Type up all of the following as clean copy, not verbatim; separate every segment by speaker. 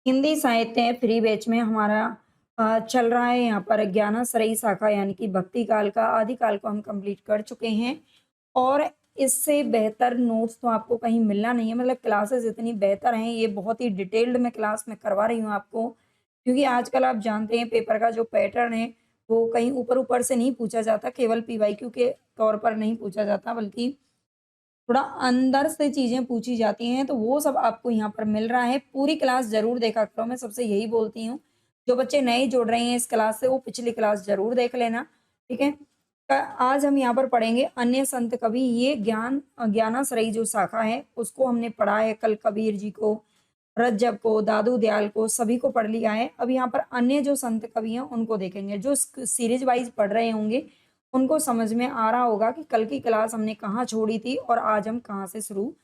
Speaker 1: हिंदी साहित्य free batch में हमारा चल रहा है यहाँ पर ज्ञानाश्रयी शाखा यानी कि भक्ति काल का आदि काल को हम कंप्लीट कर चुके हैं और इससे बेहतर नोट्स तो आपको कहीं मिलना नहीं है। मतलब क्लासेस इतनी बेहतर हैं, ये बहुत ही डिटेल्ड में क्लास में करवा रही हूँ आपको, क्योंकि आजकल आप जानते हैं पेपर का जो पैटर्न है वो कहीं ऊपर-ऊपर से नहीं पूछा जाता, केवल पीवाईक्यू के तौर पर नहीं पूछा जाता, बल्कि थोड़ा अंदर से चीज़ें पूछी जाती हैं, तो वो सब आपको यहाँ पर मिल रहा है। पूरी क्लास ज़रूर देखा करो, मैं सबसे यही बोलती हूँ। जो बच्चे नए जुड़ रहे हैं इस क्लास से, वो पिछली क्लास ज़रूर देख लेना, ठीक है? आज हम यहाँ पर पढ़ेंगे अन्य संत कवि। ये ज्ञानाश्रयी जो शाखा है, उसको हमने पढ़ा है कल कबीर जी को, रज्जब को, दादू दयाल को, सभी को पढ़ लिया है। अब यहाँ पर अन्य जो संत कवि हैं, उनको देखेंगे। जो सीरीज वाइज़ पढ़ रहे होंगे, उनको समझ में आ रहा होगा कि कल की क्लास हमने कहाँ छोड़ी थी और आज हम कहाँ से शुरू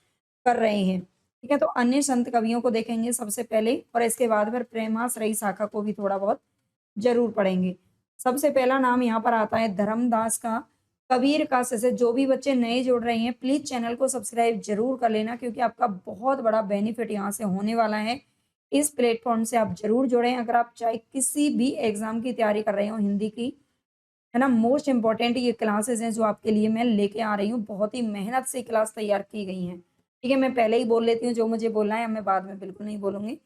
Speaker 1: कर रहे हैं। ठीक है? तो अन्य संत कवियों को देखेंगे सबसे पहले और इसके बाद फिर प्रेमाश्रयी शाखा को भी थोड़ा बहुत ज़रूर पढ़ेंगे। सबसे पहला नाम यहाँ पर आता है धर्मदास का। कबीर का से जो भी बच्चे नए जुड़ रहे हैं, प्लीज़ चैनल को सब्सक्राइब ज़रूर कर लेना, क्योंकि आपका बहुत बड़ा बेनिफिट यहाँ से होने वाला है। इस प्लेटफ़ॉर्म से आप ज़रूर जुड़ें। अगर आप चाहे किसी भी एग्ज़ाम की तैयारी कर रहे हो हिंदी की, है ना? मोस्ट इम्पोर्टेंट ये क्लासेस हैं जो आपके लिए मैं लेके आ रही हूँ। बहुत ही मेहनत से क्लास तैयार की गई हैं। ठीक है? मैं पहले ही बोल लेती हूँ जो मुझे बोलना है, अब मैं बाद में बिल्कुल नहीं बोलूँगी।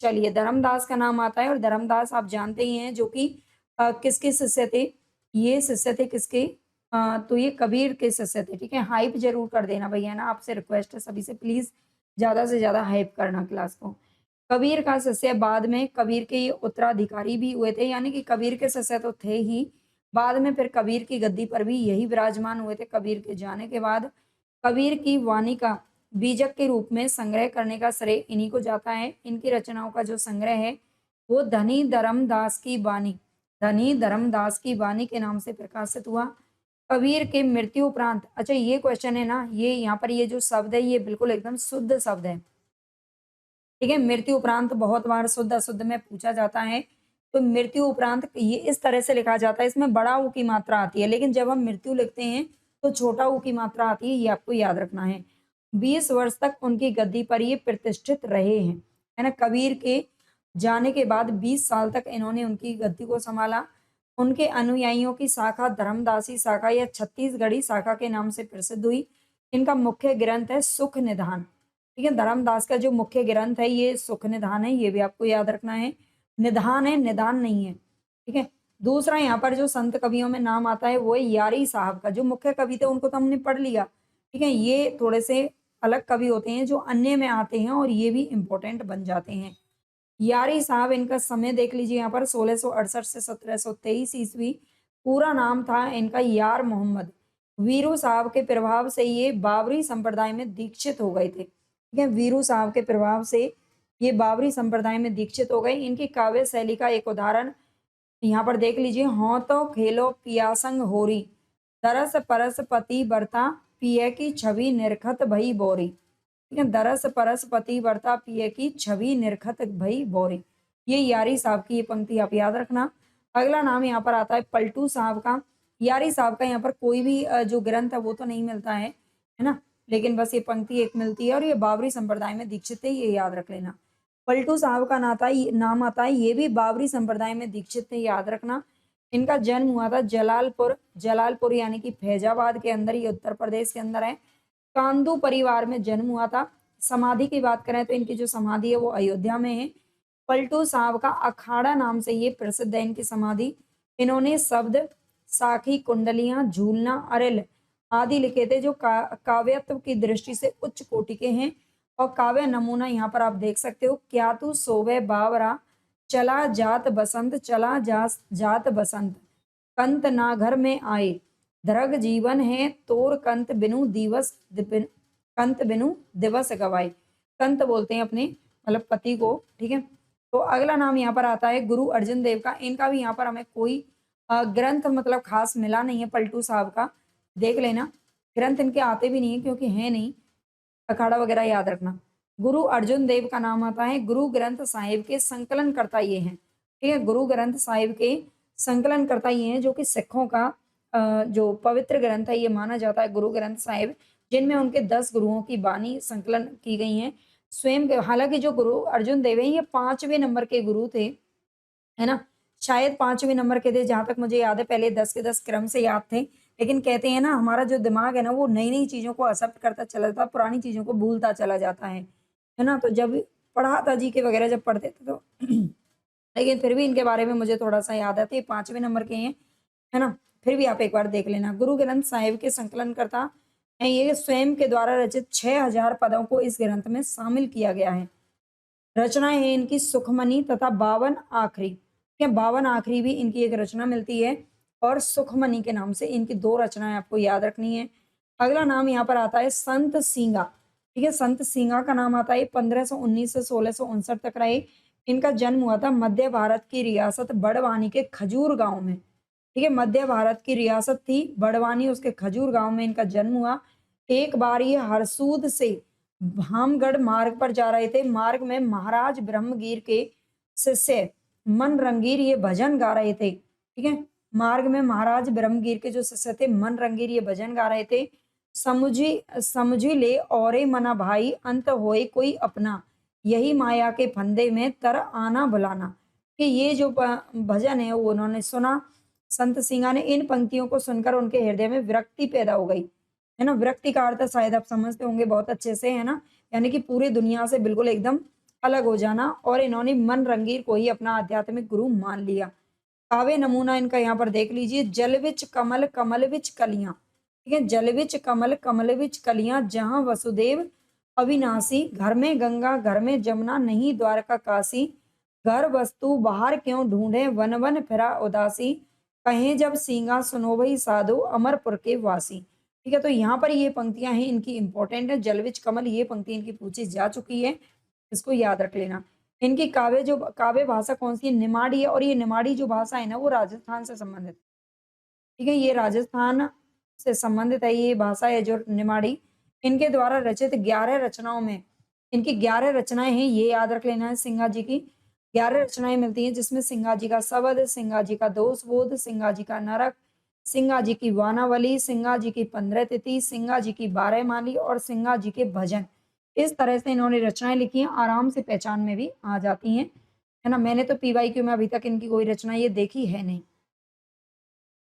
Speaker 1: चलिए, धर्मदास का नाम आता है और धर्मदास आप जानते ही हैं जो कि किसके शिष्य थे? ये शिष्य थे किसके? तो ये कबीर के शिष्य थे, ठीक है? हाइप ज़रूर कर देना भैया, है ना? आपसे रिक्वेस्ट है सभी से, प्लीज़ ज़्यादा से ज़्यादा हाइप करना क्लास को। कबीर का शिष्य, बाद में कबीर के ये उत्तराधिकारी भी हुए थे, यानी कि कबीर के शिष्य तो थे ही, बाद में फिर कबीर की गद्दी पर भी यही विराजमान हुए थे। कबीर के जाने के बाद कबीर की वाणी का बीजक के रूप में संग्रह करने का श्रेय इन्हीं को जाता है। इनकी रचनाओं का जो संग्रह है, वो धनी धर्मदास की वाणी के नाम से प्रकाशित हुआ। कबीर के मृत्यु उपरांत, अच्छा ये क्वेश्चन है ना, ये यहाँ पर ये जो शब्द है, ये बिल्कुल एकदम शुद्ध शब्द है। ठीक है? मृत्यु उपरांत बहुत बार शुद्ध-अशुद्ध में पूछा जाता है। तो मृत्यु उपरांत ये इस तरह से लिखा जाता है, इसमें बड़ा ऊ की मात्रा आती है, लेकिन जब हम मृत्यु लिखते हैं, तो छोटा ऊ की मात्रा आती है, ये आपको याद रखना है। 20 वर्ष तक उनकी गद्दी पर ये प्रतिष्ठित रहे हैं, है ना? कबीर के जाने के बाद 20 साल तक इन्होंने उनकी गद्दी को सँभाला। उनके अनुयायियों की शाखा धर्मदासी शाखा या छत्तीसगढ़ी शाखा के नाम से प्रसिद्ध हुई। इनका मुख्य ग्रंथ है सुख निधान। ठीक है? धर्मदास का जो मुख्य ग्रंथ है ये सुख निधान है, ये भी आपको याद रखना है। निधान है, निदान नहीं है। ठीक है? दूसरा यहाँ पर जो संत कवियों में नाम आता है वो है यारी साहब का। जो मुख्य कवि थे उनको तो हमने पढ़ लिया। ठीक है? ये थोड़े से अलग कवि होते हैं जो अन्य में आते हैं और ये भी इम्पोर्टेंट बन जाते हैं। यारी साहब, इनका समय देख लीजिए यहाँ पर 1668 से 1723 ईस्वी। पूरा नाम था इनका यार मोहम्मद। वीरू साहब के प्रभाव से ये बाबरी संप्रदाय में दीक्षित हो गए थे। ठीक है? वीरू साहब के प्रभाव से ये बाबरी संप्रदाय में दीक्षित हो गए। इनकी काव्य शैली का एक उदाहरण यहाँ पर देख लीजिए। हों तो खेलो पियासंग होरी, दरस परस पति बरता, पिय की छवि निरखत भई बोरी। ठीक है? दरस परस पति बरता, पिय की छवि निरखत भई बोरी। ये यारी साहब की ये पंक्ति आप याद रखना। अगला नाम यहाँ पर आता है पलटू साहब का। यारी साहब का यहाँ पर कोई भी जो ग्रंथ है वो तो नहीं मिलता है ना? लेकिन बस ये पंक्ति एक मिलती है और ये बाबरी संप्रदाय में दीक्षित है, ये याद रख लेना। पलटू साहब का नाम आता है, ये भी बाबरी संप्रदाय में दीक्षित थे, याद रखना। इनका जन्म हुआ था जलालपुर यानी कि फैजाबाद के अंदर, ये उत्तर प्रदेश के अंदर है। कांदू परिवार में जन्म हुआ था। समाधि की बात करें तो इनकी जो समाधि है वो अयोध्या में है। पलटू साहब का अखाड़ा नाम से ये प्रसिद्ध है इनकी समाधि। इन्होंने शब्द, साखी, कुंडलियां, झूलना, अरिल आदि लिखे थे जो काव्यत्व की दृष्टि से उच्च कोटि के हैं। और काव्य नमूना यहाँ पर आप देख सकते हो। क्या तू सोवे बावरा, चला जात बसंत, कंत ना घर में आए, धरग जीवन है तोर कंत बिनु दिवस गवाए। कंत बोलते हैं अपने मतलब पति को। ठीक है? तो अगला नाम यहाँ पर आता है गुरु अर्जुन देव का। इनका भी यहाँ पर हमें कोई ग्रंथ मतलब खास मिला नहीं है। पलटू साहब का देख लेना, ग्रंथ इनके आते भी नहीं है क्योंकि है नहीं। अखाड़ा वगैरह याद रखना। गुरु अर्जुन देव का नाम आता है। गुरु ग्रंथ साहिब के संकलन करता ये हैं। ठीक है? गुरु ग्रंथ साहिब के संकलन करता ये हैं, जो कि सिखों का जो पवित्र ग्रंथ है ये माना जाता है गुरु ग्रंथ साहिब, जिनमें उनके 10 गुरुओं की बानी संकलन की गई हैं। स्वयं हालांकि जो गुरु अर्जुन देव हैं ये 5वें नंबर के गुरु थे, है ना? शायद 5वें नंबर के थे, जहाँ तक मुझे याद है, पहले 10 के 10 क्रम से याद थे। लेकिन कहते हैं ना हमारा जो दिमाग है ना वो नई-नई चीज़ों को एक्सेप्ट करता चला जाता है, पुरानी चीज़ों को भूलता चला जाता है ना? तो जब पढ़ा था जीके वगैरह जब पढ़ते थे तो लेकिन फिर भी इनके बारे में मुझे थोड़ा-सा याद है, तो ये 5वें नंबर के हैं, है ना? फिर भी आप एक बार देख लेना। गुरु ग्रंथ साहिब के संकलनकर्ता हैं ये, स्वयं के द्वारा रचित 6000 पदों को इस ग्रंथ में शामिल किया गया है। रचनाएँ हैं इनकी सुखमनी तथा 52 आखरी, ठीक है? 52 आखरी भी इनकी एक रचना मिलती है और सुखमनी के नाम से इनकी 2 रचनाएँ आपको याद रखनी है। अगला नाम यहाँ पर आता है संत सींगा, ठीक है? संत सींगा का नाम आता है, 1519 से 1659 तक रहे। इनका जन्म हुआ था मध्य भारत की रियासत बड़वानी के खजूर गाँव में, ठीक है? मध्य भारत की रियासत थी बड़वानी, उसके खजूर गाँव में इनका जन्म हुआ। एक बार ये हरसूद से भामगढ़ मार्ग पर जा रहे थे। मार्ग में महाराज ब्रह्मगीर के शिष्य मन रंगीर ये भजन गा रहे थे, ठीक है? मार्ग में महाराज ब्रह्मगीर के जो शिष्य थे मन रंगीर ये भजन गा रहे थे। समझी समझी ले औरे मना भाई अंत होए कोई अपना, यही माया के फंदे में तर आना बुलाना। कि ये जो भजन है वो उन्होंने सुना, संत सिंगा ने। इन पंक्तियों को सुनकर उनके हृदय में विरक्ति पैदा हो गई, है ना? विरक्ति का अर्थ शायद आप समझते होंगे बहुत अच्छे से, है ना? यानी कि पूरी दुनिया से बिल्कुल एकदम अलग हो जाना, और इन्होंने मन रंगीर को ही अपना आध्यात्मिक गुरु मान लिया। काव्य नमूना इनका यहाँ पर देख लीजिए, जल विच कमल कमल विच कलियां, ठीक है? जल विच कमल कमल विच कलियां, जहां वसुदेव अविनाशी, घर में गंगा घर में जमुना, नहीं द्वारका काशी, घर वस्तु बाहर क्यों ढूंढे, वन वन फिरा उदासी, कहें जब सींगा सुनो भई साधु अमरपुर के वासी। ठीक है, तो यहाँ पर ये पंक्तियां हैं इनकी इंपॉर्टेंट है। जलविच कमल ये पंक्ति इनकी पूछी जा चुकी है, इसको याद रख लेना। इनकी काव्य भाषा कौन सी है? निमाड़ी है, और ये निमाड़ी जो भाषा है ना वो राजस्थान से संबंधित, ठीक है? ये राजस्थान से संबंधित है ये भाषा है जो निमाड़ी। इनके द्वारा रचित 11 रचनाओं में, इनकी 11 रचनाएं हैं, ये याद रख लेना है। सिंगा जी की 11 रचनाएं मिलती हैं, जिसमें सिंगा जी का शबद, सिंगा जी का दोष बोध, सिंगा जी का नरक, सिंगा जी की वानावली, सिंगा जी की 15 तिथि, सिंगा जी की 12 माली और सिंगा जी के भजन। इस तरह से इन्होंने रचनाएं लिखी हैं, आराम से पहचान में भी आ जाती हैं, है ना? मैंने तो पीवाईक्यू में अभी तक इनकी कोई रचना ये देखी है नहीं।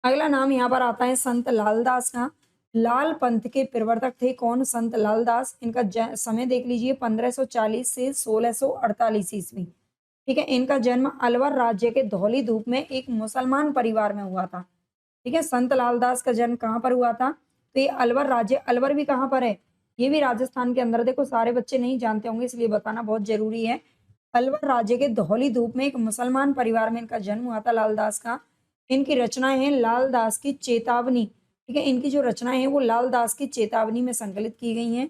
Speaker 1: अगला नाम यहाँ पर आता है संत लालदास का। लाल पंथ के प्रवर्तक थे कौन? संत लालदास। इनका समय देख लीजिए, 1540 से 1648 ईस्वी, ठीक है? इनका जन्म अलवर राज्य के धौली धूप में एक मुसलमान परिवार में हुआ था, ठीक है? संत लालदास का जन्म कहाँ पर हुआ था? तो ये अलवर राज्य, अलवर भी कहाँ पर है? ये भी राजस्थान के अंदर। देखो सारे बच्चे नहीं जानते होंगे, इसलिए बताना बहुत जरूरी है। अलवर राज्य के धौली धूप में एक मुसलमान परिवार में इनका जन्म हुआ था लालदास का। इनकी रचनाएं हैं लालदास की चेतावनी, ठीक है? इनकी जो रचनाएं हैं वो लालदास की चेतावनी में संकलित की गई हैं।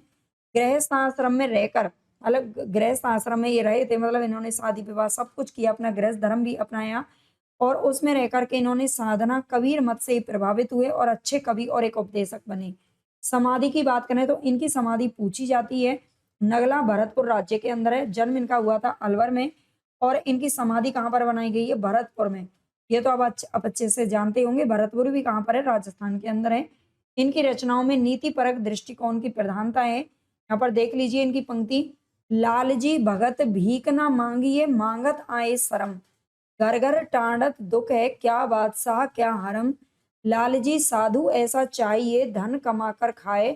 Speaker 1: गृहस्थ आश्रम में रहकर, अलग गृहस्थ आश्रम में ये रहे थे, मतलब इन्होंने शादी विवाह सब कुछ किया, अपना गृहस्थ धर्म भी अपनाया, और उसमें रह करके इन्होंने साधना कबीर मत से प्रभावित हुए और अच्छे कवि और एक उपदेशक बने। समाधि की बात करें तो इनकी समाधि पूछी जाती है, नगला भरतपुर राज्य के अंदर है। जन्म इनका हुआ था अलवर में, और इनकी समाधि कहाँ पर बनाई गई है? भरतपुर में। ये तो आप अच्छे से जानते होंगे, भरतपुर भी कहाँ पर है? राजस्थान के अंदर है। इनकी रचनाओं में नीति परक दृष्टिकोण की प्रधानता है। यहाँ पर देख लीजिए इनकी पंक्ति, लालजी भगत भीख ना मांगिए मांगत आए शरम, घर घर टांडत दुख है क्या बादशाह क्या हरम, लालजी साधु ऐसा चाहिए धन कमा कर खाए,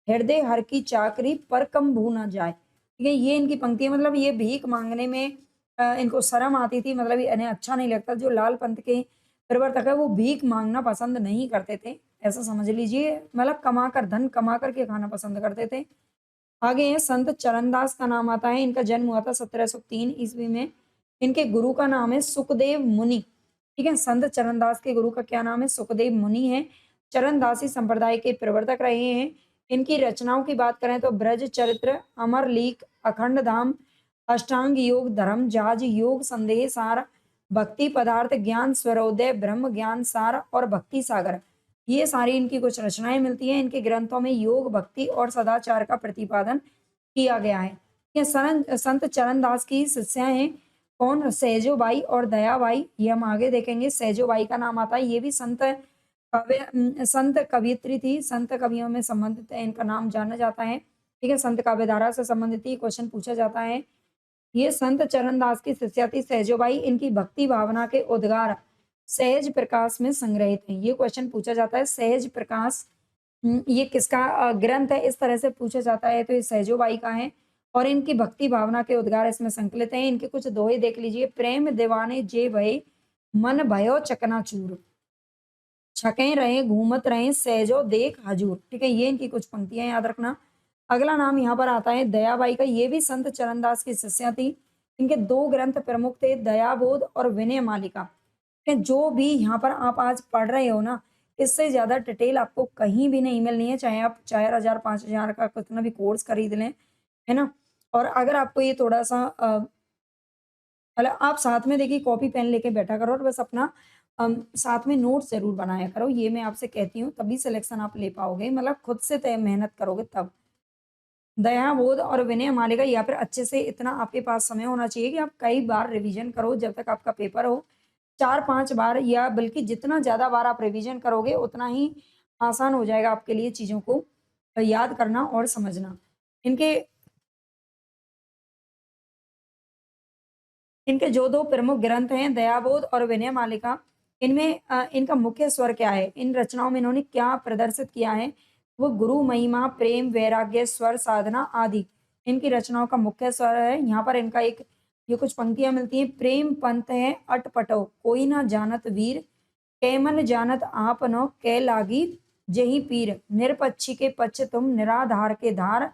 Speaker 1: हृदय हर की चाकरी पर कम भू ना जाए। ठीक है, ये इनकी पंक्ति है। मतलब ये भीख मांगने में इनको शर्म आती थी, मतलब ये इन्हें अच्छा नहीं लगता। जो लाल पंथ के प्रवर्तक है वो भीख मांगना पसंद नहीं करते थे, ऐसा समझ लीजिए। मतलब कमा कर, धन कमा करके खाना पसंद करते थे। आगे है संत चरणदास का नाम आता है। इनका जन्म हुआ था 1703 ईस्वी में। इनके गुरु का नाम है सुखदेव मुनि, ठीक है? संत चरणदास के गुरु का क्या नाम है? सुखदेव मुनि है। चरणदासी संप्रदाय के प्रवर्तक रहे हैं। इनकी रचनाओं की बात करें तो ब्रज चरित्र, अमर लीक, अखंड धाम, अष्टांग योग, धर्म जाज, योग संदेह सार, भक्ति पदार्थ, ज्ञान स्वरोदय, ब्रह्म ज्ञान सार और भक्ति सागर, ये सारी इनकी कुछ रचनाएं मिलती हैं। इनके ग्रंथों में योग, भक्ति और सदाचार का प्रतिपादन किया गया है। ये संत चरणदास की शिष्या हैं कौन? सहजोबाई और दयाबाई। ये हम आगे देखेंगे। सहजोबाई का नाम आता है, ये भी संत कवियत्री थी, संत कवियों में संबंधित है, इनका नाम जाना जाता है। ठीक है, संत काव्यधारा से संबंधित ये क्वेश्चन पूछा जाता है। ये संत चरणदास की शिष्या थी सहजोबाई, इनकी भक्ति भावना के उद्गार सहज प्रकाश में संग्रहित हैं। ये क्वेश्चन पूछा जाता है सहज प्रकाश, ये किसका ग्रंथ है, इस तरह से पूछा जाता है, तो ये सहजोबाई का है। और इनकी भक्ति भावना के उद्गार इसमें संकलित हैं। इनके कुछ दोहे देख लीजिए। प्रेम दीवाने जे भये मन भयो चकनाचूर, छकें रहे घूमत रहे सहजो देख हजूर। ठीक है, ये इनकी कुछ पंक्तियां याद रखना। अगला नाम यहाँ पर आता है दयाबाई का। ये भी संत चरणदास की शिष्या थी। इनके दो ग्रंथ प्रमुख थे, दयाबोध और विनय मालिका। जो भी यहाँ पर आप आज पढ़ रहे हो ना, इससे ज्यादा डिटेल आपको कहीं भी नहीं मिलनी है, चाहे आप 4000 5000 का कितना भी कोर्स खरीद लें, है ना। और अगर आपको ये थोड़ा सा मतलब आप साथ में देखिए कॉपी पेन लेके बैठा करो और बस अपना साथ में नोट्स जरूर बनाया करो, ये मैं आपसे कहती हूँ, तभी सिलेक्शन आप ले पाओगे, मतलब खुद से तय मेहनत करोगे तब। दया बोध और विनय मालिका, या फिर अच्छे से इतना आपके पास समय होना चाहिए कि आप कई बार रिवीजन करो जब तक आपका पेपर हो। 4-5 बार, या बल्कि जितना ज़्यादा बार आप रिवीजन करोगे उतना ही आसान हो जाएगा आपके लिए चीज़ों को याद करना और समझना। इनके इनके जो 2 प्रमुख ग्रंथ हैं दयाबोध और विनय मालिका, इनमें इनका मुख्य स्वर क्या है? इन रचनाओं में इन्होंने क्या प्रदर्शित किया है? वो गुरु महिमा, प्रेम, वैराग्य, स्वर साधना आदि इनकी रचनाओं का मुख्य स्वर है। यहाँ पर इनका एक ये कुछ पंक्तियाँ मिलती हैं। प्रेम पंथ है अटपटो, कोई ना जानत वीर, कै मन जानत आपनो, कै लागी जेहि पीर, निरपक्षी के पक्ष तुम, निराधार के धार,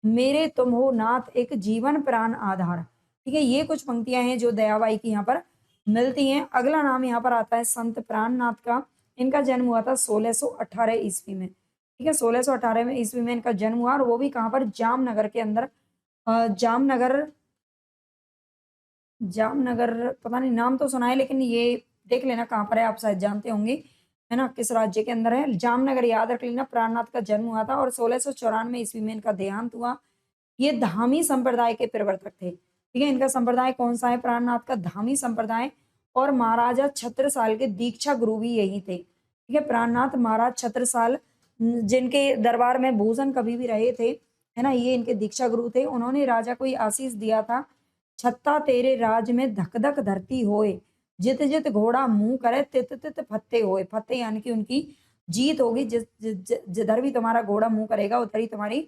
Speaker 1: मेरे तुम हो नाथ एक जीवन प्राण आधार। ठीक है, ये कुछ पंक्तियां हैं जो दयाबाई की यहाँ पर मिलती हैं। अगला नाम यहाँ पर आता है संत प्राणनाथ का। इनका जन्म हुआ था 1618 ईस्वी में। ठीक है, 1618 में ईस्वी में इनका जन्म हुआ, और वो भी कहाँ पर, जामनगर के अंदर। जामनगर, जामनगर पता नहीं, नाम तो सुना है, लेकिन ये देख लेना कहाँ पर है, आप शायद जानते होंगे, है ना, किस राज्य के अंदर है। जामनगर याद रख लेना। प्राणनाथ का जन्म हुआ था और 1694 ईस्वी में इनका देहांत हुआ। ये धामी संप्रदाय के प्रवर्तक थे। ठीक है, इनका संप्रदाय कौन सा है? प्राणनाथ का धामी संप्रदाय। और महाराजा छत्रसाल के दीक्षा गुरु भी यही थे। ठीक है, प्राणनाथ महाराज छत्रसाल, जिनके दरबार में भूषण कभी भी रहे थे, है ना, ये इनके दीक्षा गुरु थे। उन्होंने राजा को ये आशीष दिया था, छत्ता तेरे राज में धक धक धरती होए, जित जित घोड़ा मुंह करे तित तित फत्ते होए। फत्ते यानी कि उनकी जीत होगी, जिधर भी तुम्हारा घोड़ा मुंह करेगा उधर ही तुम्हारी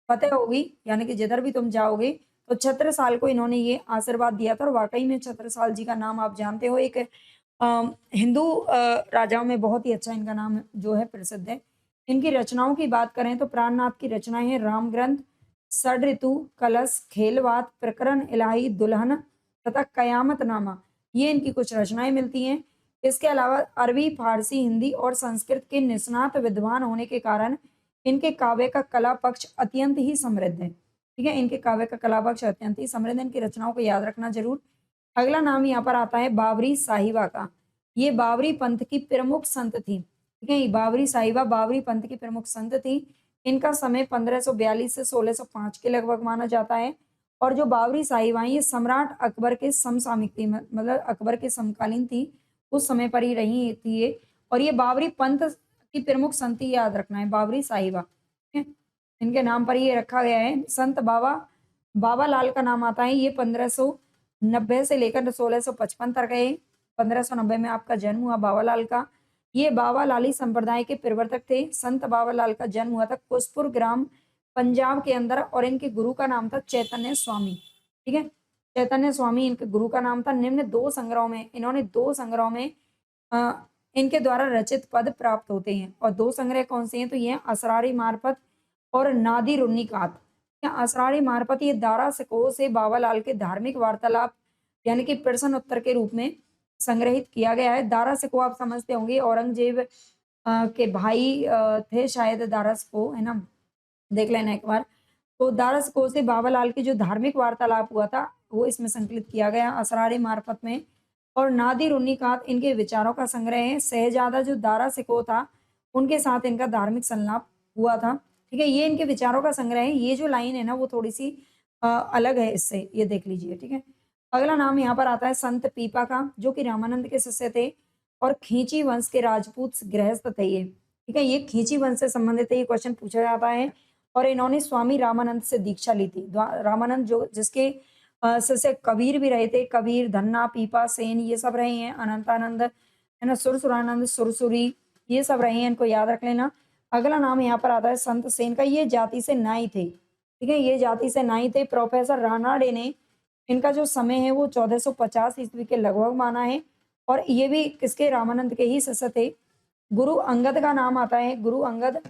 Speaker 1: फतेह होगी, यानी कि जिधर भी तुम जाओगे। तो छत्रसाल को इन्होंने ये आशीर्वाद दिया था, और वाकई में छत्रसाल जी का नाम आप जानते हो, एक हिंदू राजाओं में बहुत ही अच्छा इनका नाम जो है प्रसिद्ध है। इनकी रचनाओं की बात करें तो प्राणनाथ की रचनाएं हैं राम ग्रंथ, षड ऋतु, कलश, खेलवात, प्रकरण, इलाही, दुल्हन तथा कयामत नामा, ये इनकी कुछ रचनाएं मिलती हैं। इसके अलावा अरबी, फारसी, हिंदी और संस्कृत के निष्णात विद्वान होने के कारण इनके काव्य का कला पक्ष अत्यंत ही समृद्ध है। ठीक है, इनके काव्य का कला पक्ष अत्यंत ही समृद्ध है। इनकी रचनाओं को याद रखना जरूर। अगला नाम यहाँ पर आता है बाबरी साहिबा का। ये बाबरी पंथ की प्रमुख संत थी। ठीक है, ये बाबरी साहिबा बाबरी पंथ की प्रमुख संत थी। इनका समय 1542 से 1605 के लगभग माना जाता है। और जो बाबरी साहिबा ये सम्राट अकबर के समसामयिक थी, मतलब अकबर के समकालीन थी, उस समय पर ही रही थी ये। और ये बाबरी पंथ की प्रमुख संत ही याद रखना है, बाबरी साहिबा। ठीक है, इनके नाम पर ये रखा गया है। संत बाबा बाबा लाल का नाम आता है। ये 1590 से लेकर 1655 तक गए। 1590 में आपका जन्म हुआ बाबा लाल का। ये बाबा लाली संप्रदाय के प्रवर्तक थे। संत बाबा लाल का जन्म हुआ था कुसपुर ग्राम, पंजाब के अंदर, और इनके गुरु का नाम था चैतन्य स्वामी। ठीक है, चैतन्य स्वामी इनके गुरु का नाम था। निम्न दो संग्रहों में इन्होंने अ, इनके द्वारा रचित पद प्राप्त होते हैं। और दो संग्रह कौन से हैं? तो ये असरारी मार्फत और नादिर उन्नीकात। असरारी मार्फत ये दारा सिकोह से बाबा लाल के धार्मिक वार्तालाप यानी कि प्रश्न उत्तर के रूप में संग्रहित किया गया है। दारा सिकोह आप समझते होंगे, औरंगजेब के भाई थे शायद दारा सिकोह, है ना, देख लेना एक बार। तो दारा सिकोह से बाबा लाल की जो धार्मिक वार्तालाप हुआ था वो इसमें संकलित किया गया असरारी मार्फत में। और नादिर उन्नीकात इनके विचारों का संग्रह है। शहजादा जो दारा सिकोह था उनके साथ इनका धार्मिक संलाप हुआ था। ठीक है, ये इनके विचारों का संग्रह है। ये जो लाइन है ना वो थोड़ी सी अलग है इससे, ये देख लीजिए। ठीक है, अगला नाम यहाँ पर आता है संत पीपा का, जो कि रामानंद के शिष्य थे और खींची वंश के राजपूत गृहस्थ थे ये। ठीक है, ये खींची वंश से संबंधित है, ये क्वेश्चन पूछा जाता है। और इन्होंने स्वामी रामानंद से दीक्षा ली थी। रामानंद जो जिसके शिष्य कबीर भी रहे थे, कबीर, धन्ना, पीपा, सेन ये सब रहे हैं, अनंतानंद, है ना, सुरसुरानंद, सुरसुरी ये सब रहे हैं, इनको याद रख लेना। अगला नाम यहाँ पर आता है संत सेन का, ये जाति से नाई थे, ठीक है, ये जाति से नाई थे। प्रोफेसर रानाडे ने इनका जो समय है वो 1450 ईस्वी के लगभग माना है, और ये भी किसके, रामानंद के ही शिष्य थे। गुरु अंगद का नाम आता है, गुरु अंगद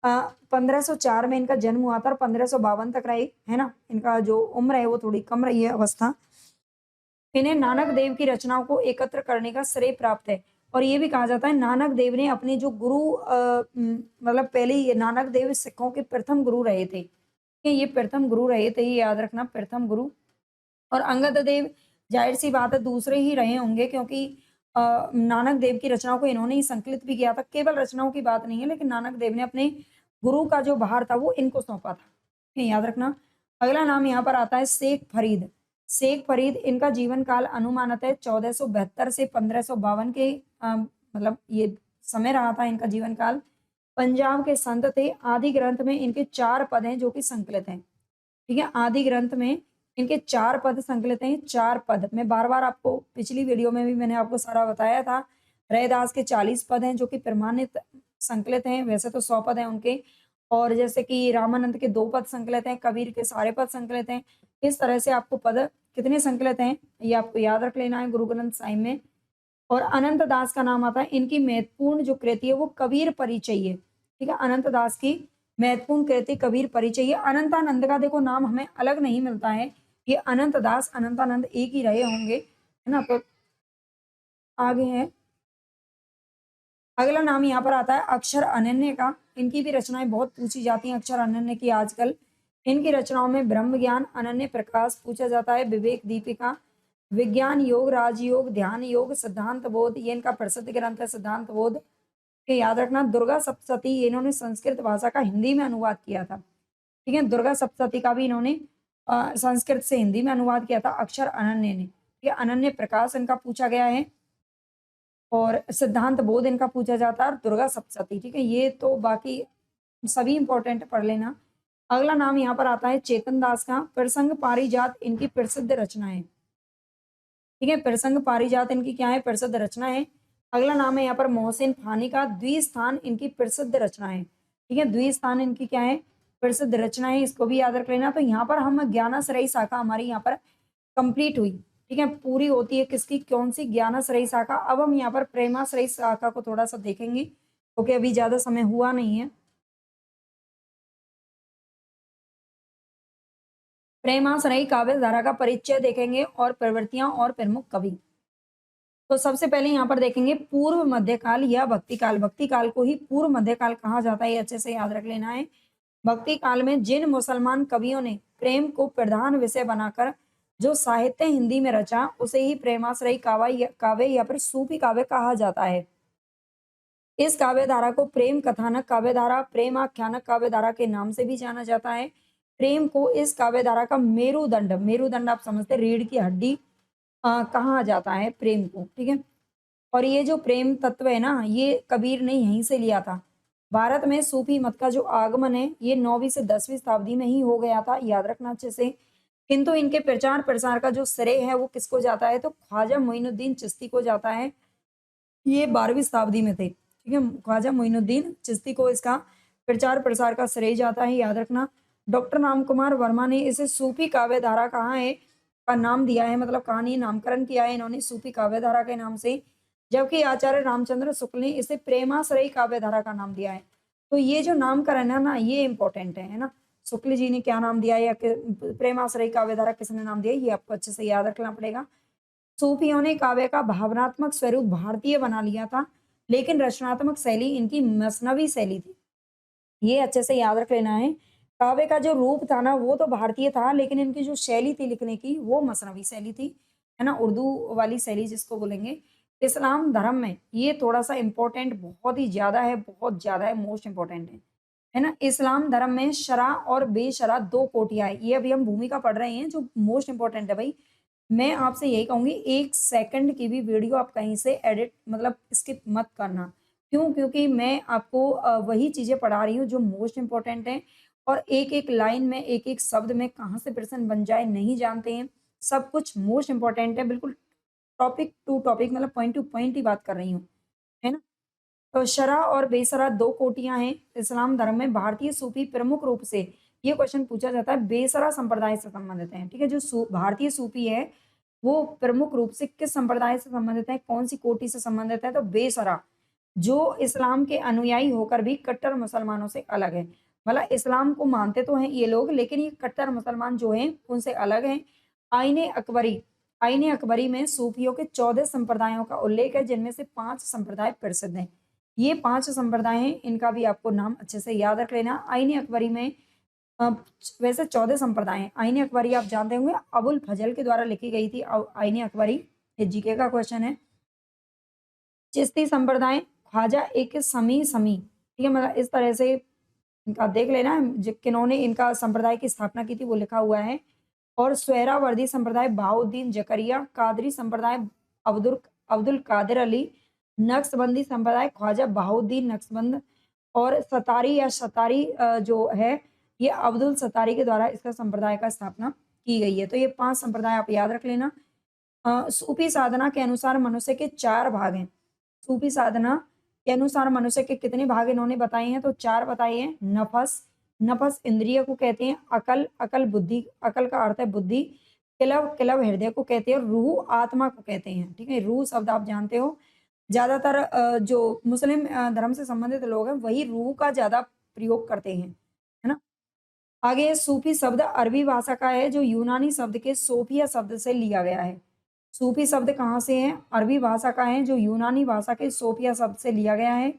Speaker 1: 1504 में इनका जन्म हुआ था और 1552 तक रहे, है ना, इनका जो उम्र है वो थोड़ी कम रही है अवस्था। इन्हें नानक देव की रचनाओं को एकत्र करने का श्रेय प्राप्त है, और ये भी कहा जाता है नानक देव ने अपने जो गुरु मतलब पहले ये नानक देव सिखों के प्रथम गुरु रहे थे, ये प्रथम गुरु रहे थे, ये याद रखना, प्रथम गुरु। और अंगद देव जाहिर सी बात है दूसरे ही रहे होंगे, क्योंकि नानक देव की रचनाओं को इन्होंने ही संकलित भी किया था। केवल रचनाओं की बात नहीं है, लेकिन नानक देव ने अपने गुरु का जो भार था वो इनको सौंपा था, ये याद रखना। अगला नाम यहाँ पर आता है शेख फरीद। शेख फरीद, इनका जीवन काल अनुमानत है 1472 से 1552 के मतलब ये समय रहा था इनका जीवन काल। पंजाब के संत थे। आदि ग्रंथ में इनके 4 पद हैं जो कि संकलित हैं, ठीक है, आदि ग्रंथ में इनके 4 पद संकलित हैं, 4 पद। मैं बार-बार आपको पिछली वीडियो में भी मैंने आपको सारा बताया था। रैदास के 40 पद हैं जो कि प्रमाणित संकलित हैं, वैसे तो 100 पद हैं उनके, और जैसे कि रामानंद के 2 पद संकलित हैं, कबीर के सारे पद संकलित हैं। इस तरह से आपको पद कितने संकलित हैं ये आपको याद रख लेना है गुरु ग्रंथ साहिब में। और अनंत दास का नाम आता है। इनकी महत्वपूर्ण जो कृति है वो कबीर परिचय है, ठीक है, अनंत दास की महत्वपूर्ण कृति कबीर परिचय है। अनंतानंद का देखो नाम हमें अलग नहीं मिलता है, ये अनंत दास अनंतानंद एक ही रहे होंगे, है ना। तो आगे है, अगला नाम यहाँ पर आता है अक्षर अनन्य का। इनकी भी रचनाएं बहुत पूछी जाती हैं अक्षर अनन्य की आजकल। इनकी रचनाओं में ब्रह्म ज्ञान, अनन्य प्रकाश पूछा जाता है, विवेक दीपिका, विज्ञान योग, राजयोग, ध्यान योग, सिद्धांत बोध, ये इनका प्रसिद्ध ग्रंथ है सिद्धांत बोध, के याद रखना। दुर्गा सप्तशती, इन्होंने संस्कृत भाषा का हिंदी में अनुवाद किया था, ठीक है, दुर्गा सप्तशती का भी इन्होंने संस्कृत से हिंदी में अनुवाद किया था अक्षर अनन्य ने। ये अनन्य प्रकाश इनका पूछा गया है, और सिद्धांत बोध इनका पूछा जाता है, और दुर्गा सप्तशती, ठीक है, ये तो बाकी सभी इंपॉर्टेंट पढ़ लेना। अगला नाम यहाँ पर आता है चेतन दास का। प्रसंग पारिजात इनकी प्रसिद्ध रचना है, ठीक है, प्रसंग पारिजात इनकी क्या है, प्रसिद्ध रचना है। अगला नाम है यहाँ पर मोहसिन फानी का। द्विस्थान इनकी प्रसिद्ध रचना है, ठीक है, द्विस्थान इनकी क्या है, प्रसिद्ध रचना है, इसको भी याद रख लेना। तो यहाँ पर हम ज्ञानाश्रयी शाखा हमारी यहाँ पर कंप्लीट हुई, ठीक है, पूरी होती है किसकी, कौन सी, ज्ञानाश्रयी शाखा। अब हम यहाँ पर प्रेमाश्रयी शाखा को थोड़ा सा देखेंगे, क्योंकि अभी ज्यादा समय हुआ नहीं है। प्रेमाश्रयी काव्य धारा का परिचय देखेंगे, और प्रवृत्तियां और प्रमुख कवि। तो सबसे पहले यहाँ पर देखेंगे पूर्व मध्यकाल या भक्ति काल। भक्ति काल को ही पूर्व मध्यकाल कहा जाता है, ये अच्छे से याद रख लेना है। भक्ति काल में जिन मुसलमान कवियों ने प्रेम को प्रधान विषय बनाकर जो साहित्य हिंदी में रचा, उसे ही प्रेमाश्रयी काव्य या फिर सूफी काव्य कहा जाता है। इस काव्य धारा को प्रेम कथानक काव्य धारा, प्रेम आख्यानक काव्य धारा के नाम से भी जाना जाता है। प्रेम को इस काव्य धारा का मेरुदंड, मेरुदंड आप समझते, रीढ़ की हड्डी कहा जाता है प्रेम को, ठीक है। और ये जो प्रेम तत्व है ना, ये कबीर ने यहीं से लिया था। भारत में सूफी मत का जो आगमन है ये 9वीं से 10वीं शताब्दी में ही हो गया था, याद रखना अच्छे से। किंतु इनके प्रचार प्रसार का जो श्रेय है वो किसको जाता है, तो ख्वाजा मोइनुद्दीन चिश्ती को जाता है। ये 12वीं शताब्दी में थे, ठीक है, ख्वाजा मोइनुद्दीन चिश्ती को इसका प्रचार प्रसार का श्रेय जाता है, याद रखना। डॉक्टर राम कुमार वर्मा ने इसे सूफी काव्य धारा कहा है का नाम दिया है, मतलब कहानी नामकरण किया है इन्होंने सूफी काव्य धारा के नाम से, जबकि आचार्य रामचंद्र शुक्ल ने इसे प्रेमाश्रयी काव्य धारा का नाम दिया है। तो ये जो नामकरण है ना ये इंपॉर्टेंट है ना, शुक्ल जी ने क्या नाम दिया है या प्रेमाश्रयी काव्य धारा किसने नाम दिया, ये आपको अच्छे से याद रखना पड़ेगा। सूफियों ने काव्य का भावनात्मक स्वरूप भारतीय बना लिया था, लेकिन रचनात्मक शैली इनकी मसनवी शैली थी, ये अच्छे से याद रख लेना है। काव्य का जो रूप था ना वो तो भारतीय था, लेकिन इनकी जो शैली थी लिखने की वो मसनवी शैली थी, है ना, उर्दू वाली शैली जिसको बोलेंगे। इस्लाम धर्म में ये थोड़ा सा इंपॉर्टेंट बहुत ही ज्यादा है, बहुत ज्यादा है, मोस्ट इंपॉर्टेंट है ना। इस्लाम धर्म में शरा और बेशरा 2 कोटियां है, ये अभी हम भूमिका पढ़ रहे हैं जो मोस्ट इंपॉर्टेंट है भाई। मैं आपसे यही कहूंगी 1 सेकंड की भी वीडियो आप कहीं से एडिट मतलब स्किप मत करना। क्यों? क्योंकि मैं आपको वही चीजें पढ़ा रही हूँ जो मोस्ट इंपॉर्टेंट है, और एक-एक लाइन में, एक-एक शब्द में कहाँ से प्रश्न बन जाए नहीं जानते हैं। सब कुछ मोस्ट इम्पोर्टेंट है, बिल्कुल टॉपिक टू टॉपिक मतलब पॉइंट टू पॉइंट ही बात कर रही हूँ, है ना? तो शरअ और बेशरअ 2 कोटियाँ हैं इस्लाम धर्म में। भारतीय सूफी प्रमुख रूप से ये क्वेश्चन पूछा जाता है बेशरअ संप्रदाय से संबंधित हैं, ठीक है? जो भारतीय सूफी है, वो प्रमुख रूप से किस संप्रदाय से संबंधित है, कौन-सी कोटि से संबंधित है? तो बेशरअ, जो इस्लाम के अनुयायी होकर भी कट्टर मुसलमानों से अलग है। मतलब इस्लाम को मानते तो हैं ये लोग, लेकिन ये कट्टर मुसलमान जो हैं, उनसे अलग हैं। आईने अकबरी में सूफियों के 14 संप्रदायों का उल्लेख है, जिनमें से 5 संप्रदाय प्रसिद्ध हैं। ये 5 संप्रदाय हैं, इनका भी आपको नाम अच्छे से याद रख लेना। आईने अकबरी में अ, वैसे 14 संप्रदाय हैं। आईने अकबरी आप जानते होंगे, अबुल फजल के द्वारा लिखी गई थी आईने अकबरी। ये जीके का क्वेश्चन है। चिश्ती संप्रदाय, ख्वाजा एक समी, ठीक है? मतलब इस तरह से इनका देख लेना, किन्होंने इनका संप्रदाय की स्थापना की थी वो लिखा हुआ है। और सोहरावर्दी संप्रदाय बहाउद्दीन ज़करिया, कादरी संप्रदाय अब्दुल अब्दुल कादिर अली, नक्शबंदी संप्रदाय ख्वाजा बहाउद्दीन नक्शबंद और सतारी या शतारी जो है ये अब्दुल सतारी के द्वारा इसका संप्रदाय का स्थापना की गई है। तो ये 5 संप्रदाय आप याद रख लेना। सूफी साधना के अनुसार मनुष्य के 4 भाग हैं। सूफी साधना के अनुसार मनुष्य के कितने भाग इन्होंने बताए हैं? तो 4 बताए हैं। नफस इंद्रिय को कहते हैं। अकल बुद्धि, अकल का अर्थ है बुद्धि। किलव हृदय को कहते हैं। रूह आत्मा को कहते हैं, ठीक है? रूह शब्द आप जानते हो, ज्यादातर जो मुस्लिम धर्म से संबंधित लोग हैं वही रूह का ज्यादा प्रयोग करते हैं, है ना? आगे सूफी शब्द अरबी भाषा का है, जो यूनानी शब्द के सोफिया शब्द से लिया गया है। सूफी शब्द कहाँ से है? अरबी भाषा का है, जो यूनानी भाषा के सोफिया शब्द से लिया गया है।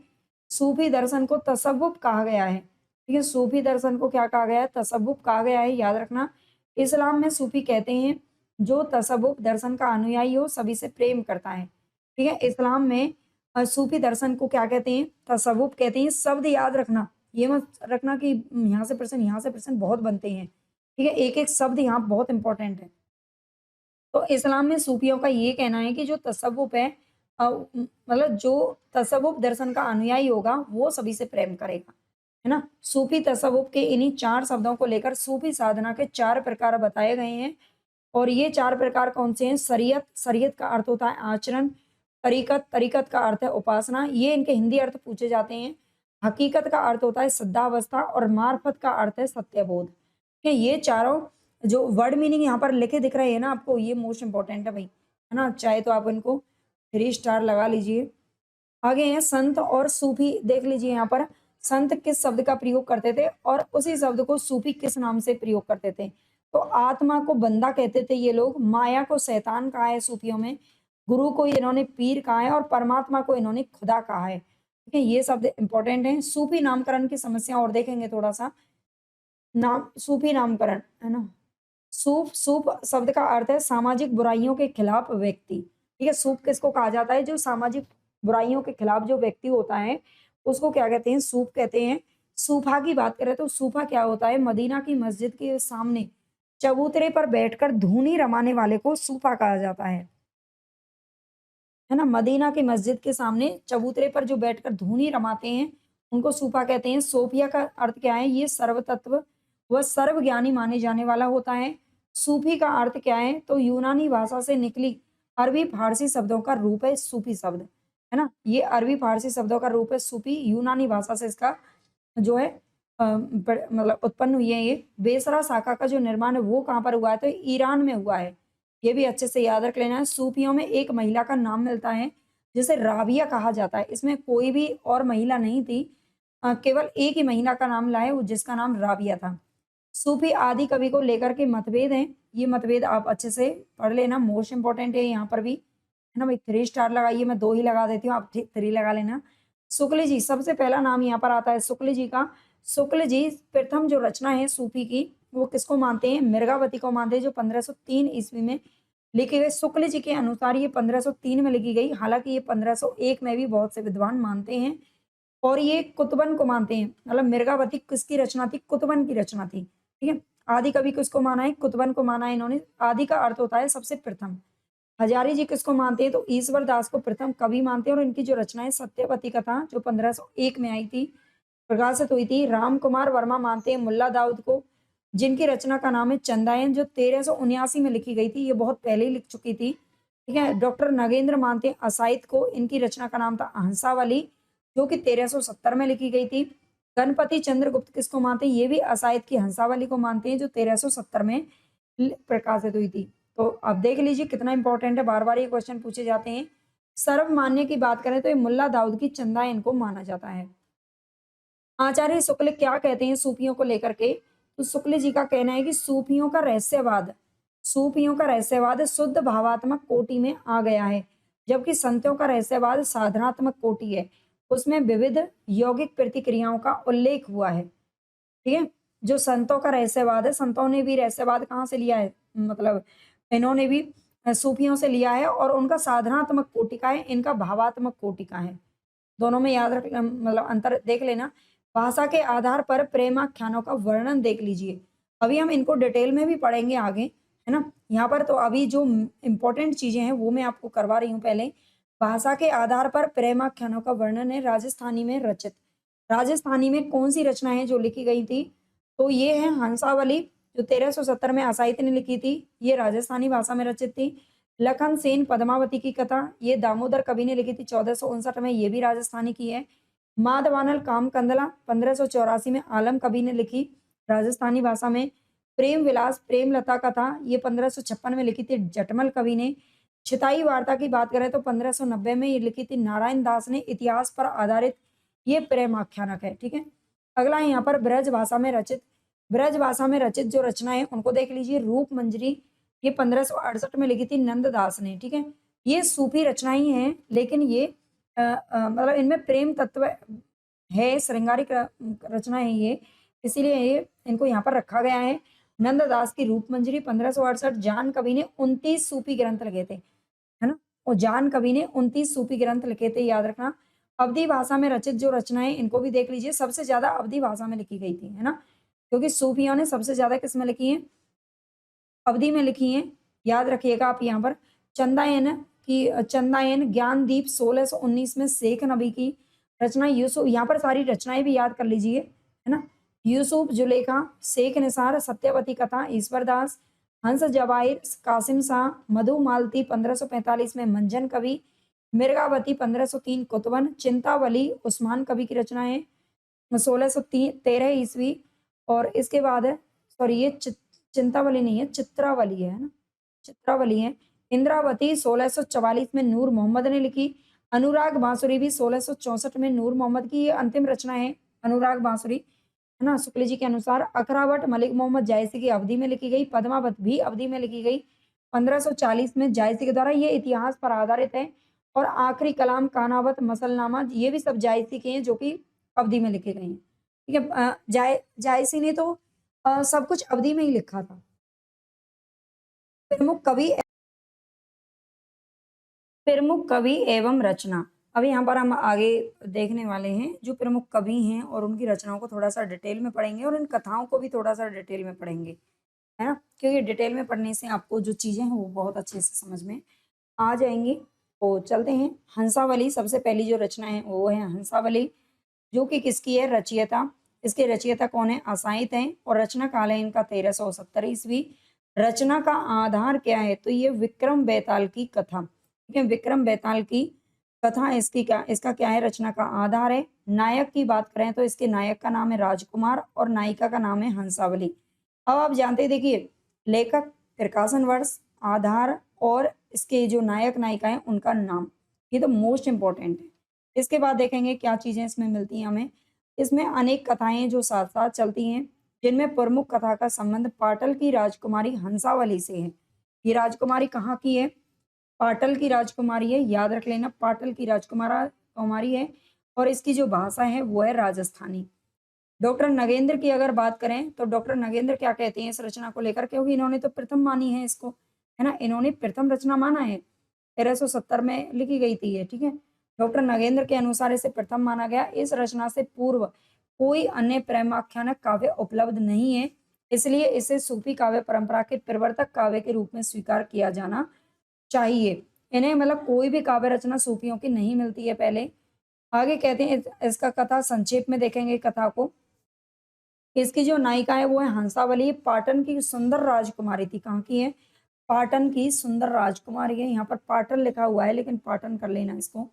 Speaker 1: सूफी दर्शन को तसव्वुफ कहा गया है, ठीक है? सूफी दर्शन को क्या कहा गया है? तसव्वुफ कहा गया है, याद रखना। इस्लाम में सूफी कहते हैं जो तसव्वुफ दर्शन का अनुयायी हो, सभी से प्रेम करता है, ठीक है? इस्लाम में सूफी दर्शन को क्या कहते हैं? तसव्वुफ कहते हैं। शब्द याद रखना, ये मत रखना कि यहाँ से प्रश्न बहुत बनते हैं, ठीक है? एक-एक शब्द यहाँ बहुत इंपॉर्टेंट है। तो इस्लाम में सूफियों का ये कहना है कि जो तसव्वुफ है मतलब जो तसव्वुफ दर्शन का अनुयायी होगा वो सभी से प्रेम करेगा, है ना? सूफी तसव्वुफ के इन्हीं 4 शब्दों को लेकर सूफी साधना के 4 प्रकार बताए गए हैं। और ये 4 प्रकार कौन से हैं? शरीयत का अर्थ होता है आचरण। तरीकत का अर्थ है उपासना, ये इनके हिंदी अर्थ पूछे जाते हैं। हकीकत का अर्थ होता है सिद्धावस्था और मार्फत का अर्थ है सत्यबोध। कि ये चारों जो वर्ड मीनिंग यहाँ पर लिखे दिख रहे हैं ना आपको, ये मोस्ट इंपॉर्टेंट है भाई, है ना? चाहे तो आप इनको 3 स्टार लगा लीजिए। आगे हैं संत और सूफी, देख लीजिए यहाँ पर संत किस शब्द का प्रयोग करते थे और उसी शब्द को सूफी किस नाम से प्रयोग करते थे। तो आत्मा को बंदा कहते थे ये लोग, माया को शैतान कहा है सूफियों में, गुरु को इन्होंने पीर कहा है और परमात्मा को इन्होंने खुदा कहा है, ठीक है? ये शब्द इंपॉर्टेंट है। सूफी नामकरण की समस्या और देखेंगे थोड़ा सा। नाम सूफी नामकरण, है ना? सूफ शब्द का अर्थ है सामाजिक बुराइयों के खिलाफ व्यक्ति, ठीक है? सूफ किसको कहा जाता है? जो सामाजिक बुराइयों के खिलाफ जो व्यक्ति होता है उसको क्या कहते हैं? सूफ कहते हैं। सूफा की बात करें तो सूफा क्या होता है? मदीना की मस्जिद के सामने चबूतरे पर बैठकर धूनी रमाने वाले को सूफा कहा जाता है ना? मदीना की मस्जिद के सामने चबूतरे पर जो बैठकर धूनी रमाते हैं उनको सूफा कहते हैं। सोफिया का अर्थ क्या है? ये सर्वतत्व व सर्वज्ञानी माने जाने वाला होता है। सूफी का अर्थ क्या है? तो यूनानी भाषा से निकली अरबी फारसी शब्दों का रूप है सूफी शब्द, है ना? ये अरबी फारसी शब्दों का रूप है सूफी, यूनानी भाषा से इसका जो है मतलब उत्पन्न हुई है ये। बेसरा शाखा का जो निर्माण है वो कहाँ पर हुआ है? तो ईरान में हुआ है। ये भी अच्छे से याद रख लेना है। सूफियों में एक महिला का नाम मिलता है जिसे राबिया कहा जाता है। इसमें कोई भी और महिला नहीं थी, केवल एक ही महिला का नाम लाए जिसका नाम राबिया था। सूफी आदि कवि को लेकर के मतभेद हैं। ये मतभेद आप अच्छे से पढ़ लेना, मोस्ट इंपॉर्टेंट है यहाँ पर भी, है ना भाई? 3 स्टार लगाइए, मैं 2 ही लगा देती हूँ, आप 3 लगा लेना। शुक्ल जी, सबसे पहला नाम यहाँ पर आता है शुक्ल जी का। शुक्ल जी प्रथम जो रचना है सूफी की वो किसको मानते हैं? मृगावती को मानते हैं, जो 1503 ईस्वी में लिखी गई। शुक्ल जी के अनुसार ये 1503 में लिखी गई, हालांकि ये 1501 में भी बहुत से विद्वान मानते हैं। और ये कुतुबन को मानते हैं, मतलब मृगावती किसकी रचना थी? कुतुबन की रचना थी, ठीक है? आदि कवि किसको माना है? कुतुबन को माना है इन्होंने। आदि का अर्थ होता है सबसे प्रथम। हजारी जी किसको मानते हैं? तो ईश्वर दास को प्रथम कवि मानते हैं और इनकी जो रचना है सत्यवती कथा जो 1501 में आई थी, प्रकाशित हुई थी। राम कुमार वर्मा मानते हैं मुल्ला दाऊद को, जिनकी रचना का नाम है चंदायन, जो 1379 में लिखी गई थी। ये बहुत पहले ही लिख चुकी थी, ठीक है। डॉक्टर नगेंद्र मानते हैं असाइद को, इनकी रचना का नाम था हंसावली, जो कि 1370 में लिखी गई थी। गणपति चंद्रगुप्त किसको मानते हैं? ये भी असाइद की हंसावली को मानते हैं, जो 1370 में प्रकाशित हुई थी। तो अब देख लीजिए कितना इंपॉर्टेंट है, बार बार ये क्वेश्चन पूछे जाते हैं। सर्वमान्य की बात करें तो ये मुल्ला दाऊद की चंदायन को माना जाता है। आचार्य शुक्ल क्या कहते हैं सूफियों को लेकर के? तो शुक्ल जी का कहना है कि सूफियों का रहस्यवाद शुद्ध भावात्मक कोटि में आ गया है, जबकि संतों का रहस्यवाद साधनात्मक कोटि है। उसमें विविध यौगिक प्रतिक्रियाओं का उल्लेख हुआ है, ठीक है। जो संतों का रहस्यवाद है, संतों ने भी रहस्यवाद कहाँ से लिया है? मतलब इन्होंने भी सूफियों से लिया है, और उनका साधनात्मक कोटि का है, इनका भावात्मक कोटि का है। दोनों में याद रख मतलब अंतर देख लेना। भाषा के आधार पर प्रेमाख्यानों का वर्णन देख लीजिए। अभी हम इनको डिटेल में भी पढ़ेंगे आगे, है ना। यहाँ पर तो अभी जो इम्पोर्टेंट चीजें हैं वो मैं आपको करवा रही हूँ पहले। भाषा के आधार पर प्रेमाख्यानों का वर्णन है राजस्थानी में रचित। राजस्थानी में कौन सी रचनाएं जो लिखी गई थी? तो ये है हंसावली, जो 1370 में असाहित ने लिखी थी, ये राजस्थानी भाषा में रचित थी। लखन सेन पद्मावती की कथा, ये दामोदर कवि ने लिखी थी 1459 में, ये भी राजस्थानी की है। माधवानल काम कंदला 1584 में आलम कवि ने लिखी, राजस्थानी भाषा में। प्रेम विलास प्रेमलता कथा, ये 1556 में लिखी थी जटमल कवि ने। छिताई वार्ता की बात करें तो 1590 में ये लिखी थी नारायण दास ने, इतिहास पर आधारित ये प्रेम आख्यानक है, ठीक है। अगला है यहाँ पर ब्रज भाषा में रचित जो रचनाएं उनको देख लीजिए। रूप मंजरी, ये 1568 में लिखी थी नंददास ने, ठीक है। ये सूफी रचनाएं हैं, लेकिन ये मतलब इनमें प्रेम तत्व है, श्रृंगारिक रचना है ये, इसीलिए ये इनको यहाँ पर रखा गया है। नंददास की रूप मंजरी 1568। जान कवि ने 29 सूफी ग्रंथ लिखे थे, है ना। और जान कवि ने 29 सूफी ग्रंथ लिखे थे, याद रखना। अवधी भाषा में रचित जो रचनाएं इनको भी देख लीजिए, सबसे ज्यादा अवधी भाषा में लिखी गई थी, है ना, क्योंकि सूफियों ने सबसे ज्यादा किस में लिखी है? अवधि में लिखी हैं। याद रखिएगा आप यहाँ पर। चंदायन ज्ञानदीप 1619 में शेख नबी की रचना। यूसुफ, यहाँ पर सारी रचनाएं भी याद कर लीजिए, है ना। यूसुफ जुलेखा, शेख निसार, सत्यवती कथा ईश्वरदास, हंस जवाहिर कासिम शाह, मधु मालती 1545 में मंजन कवि, मिर्गावती 1503 कुतवन, चिंतावली उस्मान कवि की रचना है 1613 ईस्वी। और इसके बाद है, सॉरी ये चिंतावली नहीं है, चित्रावली है ना, चित्रावली है। इंद्रावती 1644 में नूर मोहम्मद ने लिखी। अनुराग बांसुरी भी 1664 में नूर मोहम्मद की ये अंतिम रचना है, अनुराग बांसुरी, है ना, शुक्ल जी के अनुसार। अखरावट मलिक मोहम्मद जायसी की अवधि में लिखी गई। पद्मावत भी अवधि में लिखी गई 1540 में जायसी के द्वारा, ये इतिहास पर आधारित है। और आखिरी कलाम कानावत मसलनामा, ये भी सब जायसी के हैं, जो कि अवधि में लिखे गए हैं, ठीक है। जायसी ने तो सब कुछ अवधि में ही लिखा था। प्रमुख कवि एवं रचना। अब यहाँ पर हम आगे देखने वाले हैं जो प्रमुख कवि हैं, और उनकी रचनाओं को थोड़ा सा डिटेल में पढ़ेंगे, और इन कथाओं को भी थोड़ा सा डिटेल में पढ़ेंगे, है ना, क्योंकि डिटेल में पढ़ने से आपको जो चीजें हैं वो बहुत अच्छे से समझ में आ जाएंगी। तो चलते हैं। हंसावली, सबसे पहली जो रचना है वो है हंसावली, जो कि किसकी है? रचयिता। इसके रचयिता कौन है? असाइत हैं। और रचना काल है इनका 1370 ईस्वी। रचना का आधार क्या है? तो ये विक्रम बेताल की कथा, ठीक है, विक्रम बेताल की कथा इसका क्या है? रचना का आधार है। नायक की बात करें तो इसके नायक का नाम है राजकुमार, और नायिका का नाम है हंसावली। अब आप जानते हैं, देखिए, लेखक, प्रकाशन वर्ष, आधार, और इसके जो नायक नायिका है उनका नाम, ये तो मोस्ट इंपॉर्टेंट है। इसके बाद देखेंगे क्या चीजें इसमें मिलती हैं हमें। इसमें अनेक कथाएं जो साथ साथ चलती हैं, जिनमें प्रमुख कथा का संबंध पाटल की राजकुमारी हंसावली से है। ये राजकुमारी कहाँ की है? पाटल की राजकुमारी है, याद रख लेना, पाटल की राजकुमारी है। और इसकी जो भाषा है वो है राजस्थानी। डॉक्टर नगेंद्र की अगर बात करें तो डॉक्टर नगेंद्र क्या कहते हैं इस रचना को लेकर, क्योंकि इन्होंने तो प्रथम मानी है इसको, है ना, इन्होंने प्रथम रचना माना है, 1370 में लिखी गई थी ये, ठीक है। डॉक्टर नगेंद्र के अनुसार इसे प्रथम माना गया। इस रचना से पूर्व कोई अन्य प्रेमाख्यानक काव्य उपलब्ध नहीं है, इसलिए इसे सूफी काव्य परंपरा के प्रवर्तक काव्य के रूप में स्वीकार किया जाना चाहिए। इन्हें मतलब कोई भी काव्य रचना सूफियों की नहीं मिलती है पहले, आगे कहते हैं इसका कथा संक्षेप में देखेंगे कथा को। इसकी जो नायिका है वो है हंसावली, पाटन की सुंदर राजकुमारी थी। कहाँ की है? पाटन की सुंदर राजकुमारी है। यहाँ पर पाटन लिखा हुआ है लेकिन पाटन कर लेना इसको,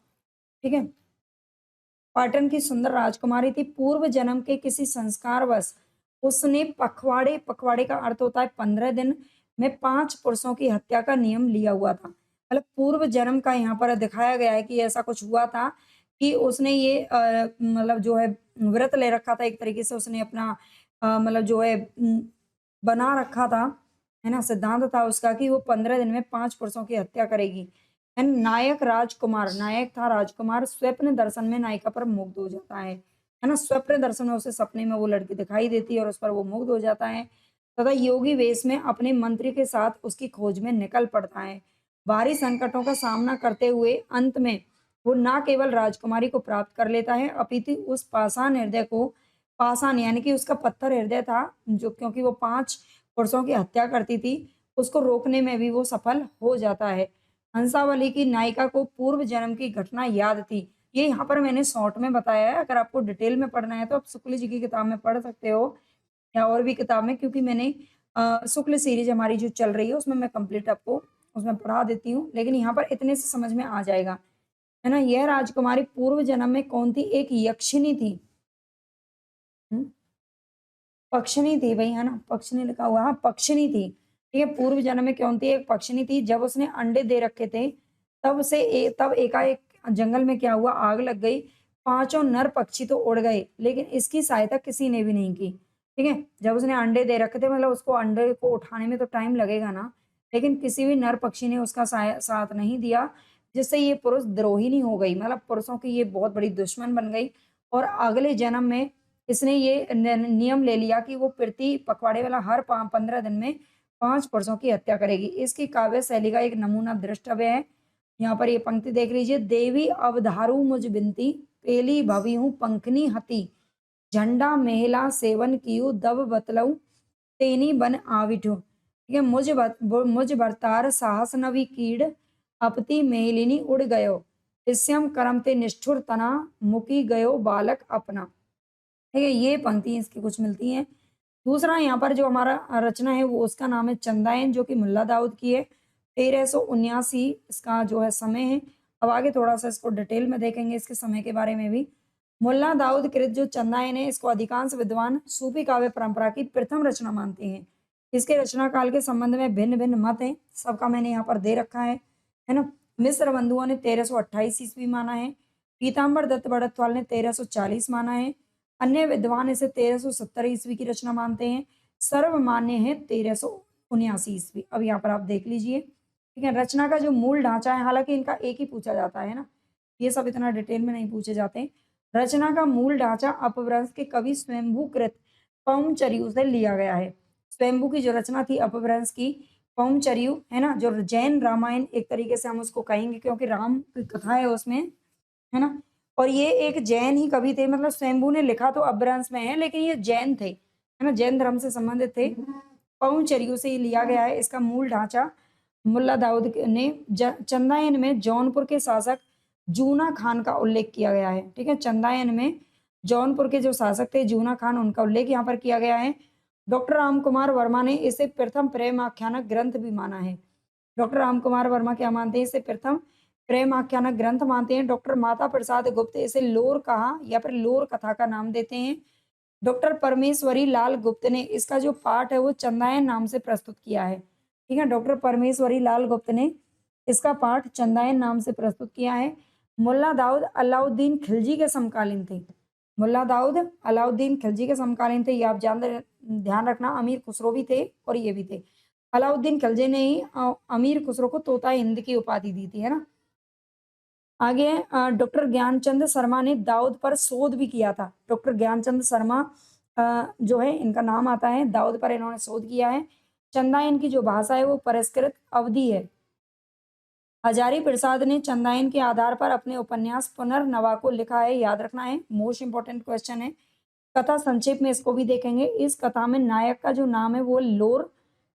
Speaker 1: ठीक है। पाटन की सुंदर राजकुमारी थी। पूर्व जन्म के किसी संस्कारवश उसने पखवाड़े, पखवाड़े का अर्थ होता है 15 दिन में 5 पुरुषों की हत्या का नियम लिया हुआ था। मतलब पूर्व जन्म का यहाँ पर दिखाया गया है कि ऐसा कुछ हुआ था कि उसने ये मतलब जो है व्रत ले रखा था, एक तरीके से उसने अपना मतलब जो है बना रखा था, है ना, सिद्धांत था उसका कि वो 15 दिन में 5 पुरुषों की हत्या करेगी। एंड नायक राजकुमार, नायक था राजकुमार, स्वप्न दर्शन में नायिका पर मुग्ध हो जाता है ना, स्वप्न दर्शन में उसे सपने में वो लड़की दिखाई देती है और उस पर वो मुग्ध हो जाता है तथा योगी वेश में अपने मंत्री के साथ उसकी खोज में निकल पड़ता है। भारी संकटों का सामना करते हुए अंत में वो ना केवल राजकुमारी को प्राप्त कर लेता है अपितु उस पाषाण हृदय को, पाषाण यानी कि उसका पत्थर हृदय था जो, क्योंकि वो 5 पुरुषों की हत्या करती थी, उसको रोकने में भी वो सफल हो जाता है। हंसावली की नायिका को पूर्व जन्म की घटना याद थी। ये यहाँ पर मैंने शॉर्ट में बताया है, अगर आपको डिटेल में पढ़ना है तो आप शुक्ल जी की किताब में पढ़ सकते हो या और भी किताब में, क्योंकि मैंने शुक्ल सीरीज हमारी जो चल रही है उसमें मैं कंप्लीट आपको उसमें पढ़ा देती हूँ, लेकिन यहाँ पर इतने से समझ में आ जाएगा, है ना। यह राजकुमारी पूर्व जन्म में कौन थी? एक यक्षिणी थी। पक्षिणी थी भाई, है ना, पक्षिणी लिखा हुआ, हाँ पक्षिणी थी, ठीक है। पूर्व जन्म में कौन थी? एक पक्षिणी थी। जब उसने अंडे दे रखे थे तब एकाएक जंगल में क्या हुआ? आग लग गई। पांचों नर पक्षी तो उड़ गए लेकिन इसकी सहायता किसी ने भी नहीं की, ठीक है। जब उसने अंडे दे रखे थे, मतलब उसको अंडे को उठाने में तो टाइम लगेगा ना, लेकिन किसी भी नर पक्षी ने उसका साथ नहीं दिया, जिससे ये पुरुष द्रोहिणी हो गई, मतलब पुरुषों की ये बहुत बड़ी दुश्मन बन गई। और अगले जन्म में इसने ये नियम ले लिया कि वो प्रति पखवाड़े वाला हर 15 दिन में 5 पुरुषों की हत्या करेगी। इसकी काव्य शैली का एक नमूना द्रष्टव्य है। यहाँ पर ये पंक्ति देख लीजिए, देवी अवधारू मुझ बिनती, पेली भवी हूँ पंखनी हती, झंडा मेहला सेवन कियु दब बतलऊ, तेनी बन आविठु, ठीक है। मुझ भरतार साहस नवी कीड़, अपति मेलिनी उड़ गयो, इस्यम करम ते निष्ठुर तना, मुकी गयो बालक अपना, ठीक है। ये पंक्ति इसकी कुछ मिलती हैं। दूसरा यहाँ पर जो हमारा रचना है वो उसका नाम है चंदायन, जो कि मुल्ला दाऊद की है। 1379 इसका जो है समय है। अब आगे थोड़ा सा इसको डिटेल में देखेंगे इसके समय के बारे में भी। मुल्ला दाऊद कृत जो चंदायन है इसको अधिकांश विद्वान सूफी काव्य परंपरा की प्रथम रचना मानते हैं। इसके रचना काल के संबंध में भिन्न भिन्न मत हैं, सबका मैंने यहाँ पर दे रखा है ना। मिस्र बंधुओं ने 1328 ईस्वी माना है। पीताम्बर दत्त बड़तवाल ने 1340 माना है। अन्य विद्वान इसे 1370 ईस्वी की रचना मानते हैं। सर्वमान्य है 1379 ईस्वी। अब यहाँ पर आप देख लीजिए, ठीक है। रचना का जो मूल ढांचा है, हालांकि इनका एक ही पूछा जाता है ना, ये सब इतना डिटेल में नहीं पूछे जाते। रचना का मूल ढांचा अपभ्रंश के कवि स्वयंभूकृत पौमचर्यु से लिया गया है। स्वयंभू की जो रचना थी अपभ्रंश की, पौमचर्यु, है ना, जो जैन रामायण एक तरीके से हम उसको कहेंगे क्योंकि राम की कथा है उसमें, है ना। और ये एक जैन ही कवि थे, मतलब स्वयंभू ने लिखा तो अपभ्रंश में है लेकिन ये जैन थे, है ना, जैन धर्म से संबंधित थे। पौमचर्यु से लिया गया है। इसका मूल ढांचा मुल्ला दाऊद ने चंदायन में जौनपुर के शासक जूना खान का उल्लेख किया गया है, ठीक है। चंदायन में जौनपुर के जो शासक थे जूना खान, उनका उल्लेख यहाँ पर किया गया है। डॉक्टर राम कुमार वर्मा ने इसे प्रथम प्रेम आख्यानक ग्रंथ भी माना है। डॉक्टर राम कुमार वर्मा क्या मानते हैं? इसे प्रथम प्रेम आख्यानक ग्रंथ मानते हैं। डॉक्टर माता प्रसाद गुप्त इसे लोर कहा या फिर लोर कथा का नाम देते हैं। डॉक्टर परमेश्वरी लाल गुप्त ने इसका जो पाठ है वो चंदायन नाम से प्रस्तुत किया है, ठीक है। डॉक्टर परमेश्वरी लाल गुप्त ने इसका पाठ चंदायन नाम से प्रस्तुत किया है। मुल्ला दाऊद अलाउद्दीन खिलजी के समकालीन थे। मुल्ला दाऊद अलाउद्दीन खिलजी के समकालीन थे, ये आप ध्यान रखना। अमीर खुसरो भी थे और ये भी थे। अलाउद्दीन खिलजी ने ही अमीर खुसरो को तोता हिंद की उपाधि दी थी, है ना। आगे डॉक्टर ज्ञानचंद शर्मा ने दाऊद पर शोध भी किया था। डॉक्टर ज्ञानचंद शर्मा जो है इनका नाम आता है, दाऊद पर इन्होंने शोध किया है। चंदायन की जो भाषा है वो परिष्कृत अवधी है। हजारी प्रसाद ने चंदायन के आधार पर अपने उपन्यास पुनर्नवा को लिखा है, याद रखना है, मोस्ट इंपॉर्टेंट क्वेश्चन है। कथा संक्षेप में इसको भी देखेंगे। इस कथा में नायक का जो नाम है वो लोर,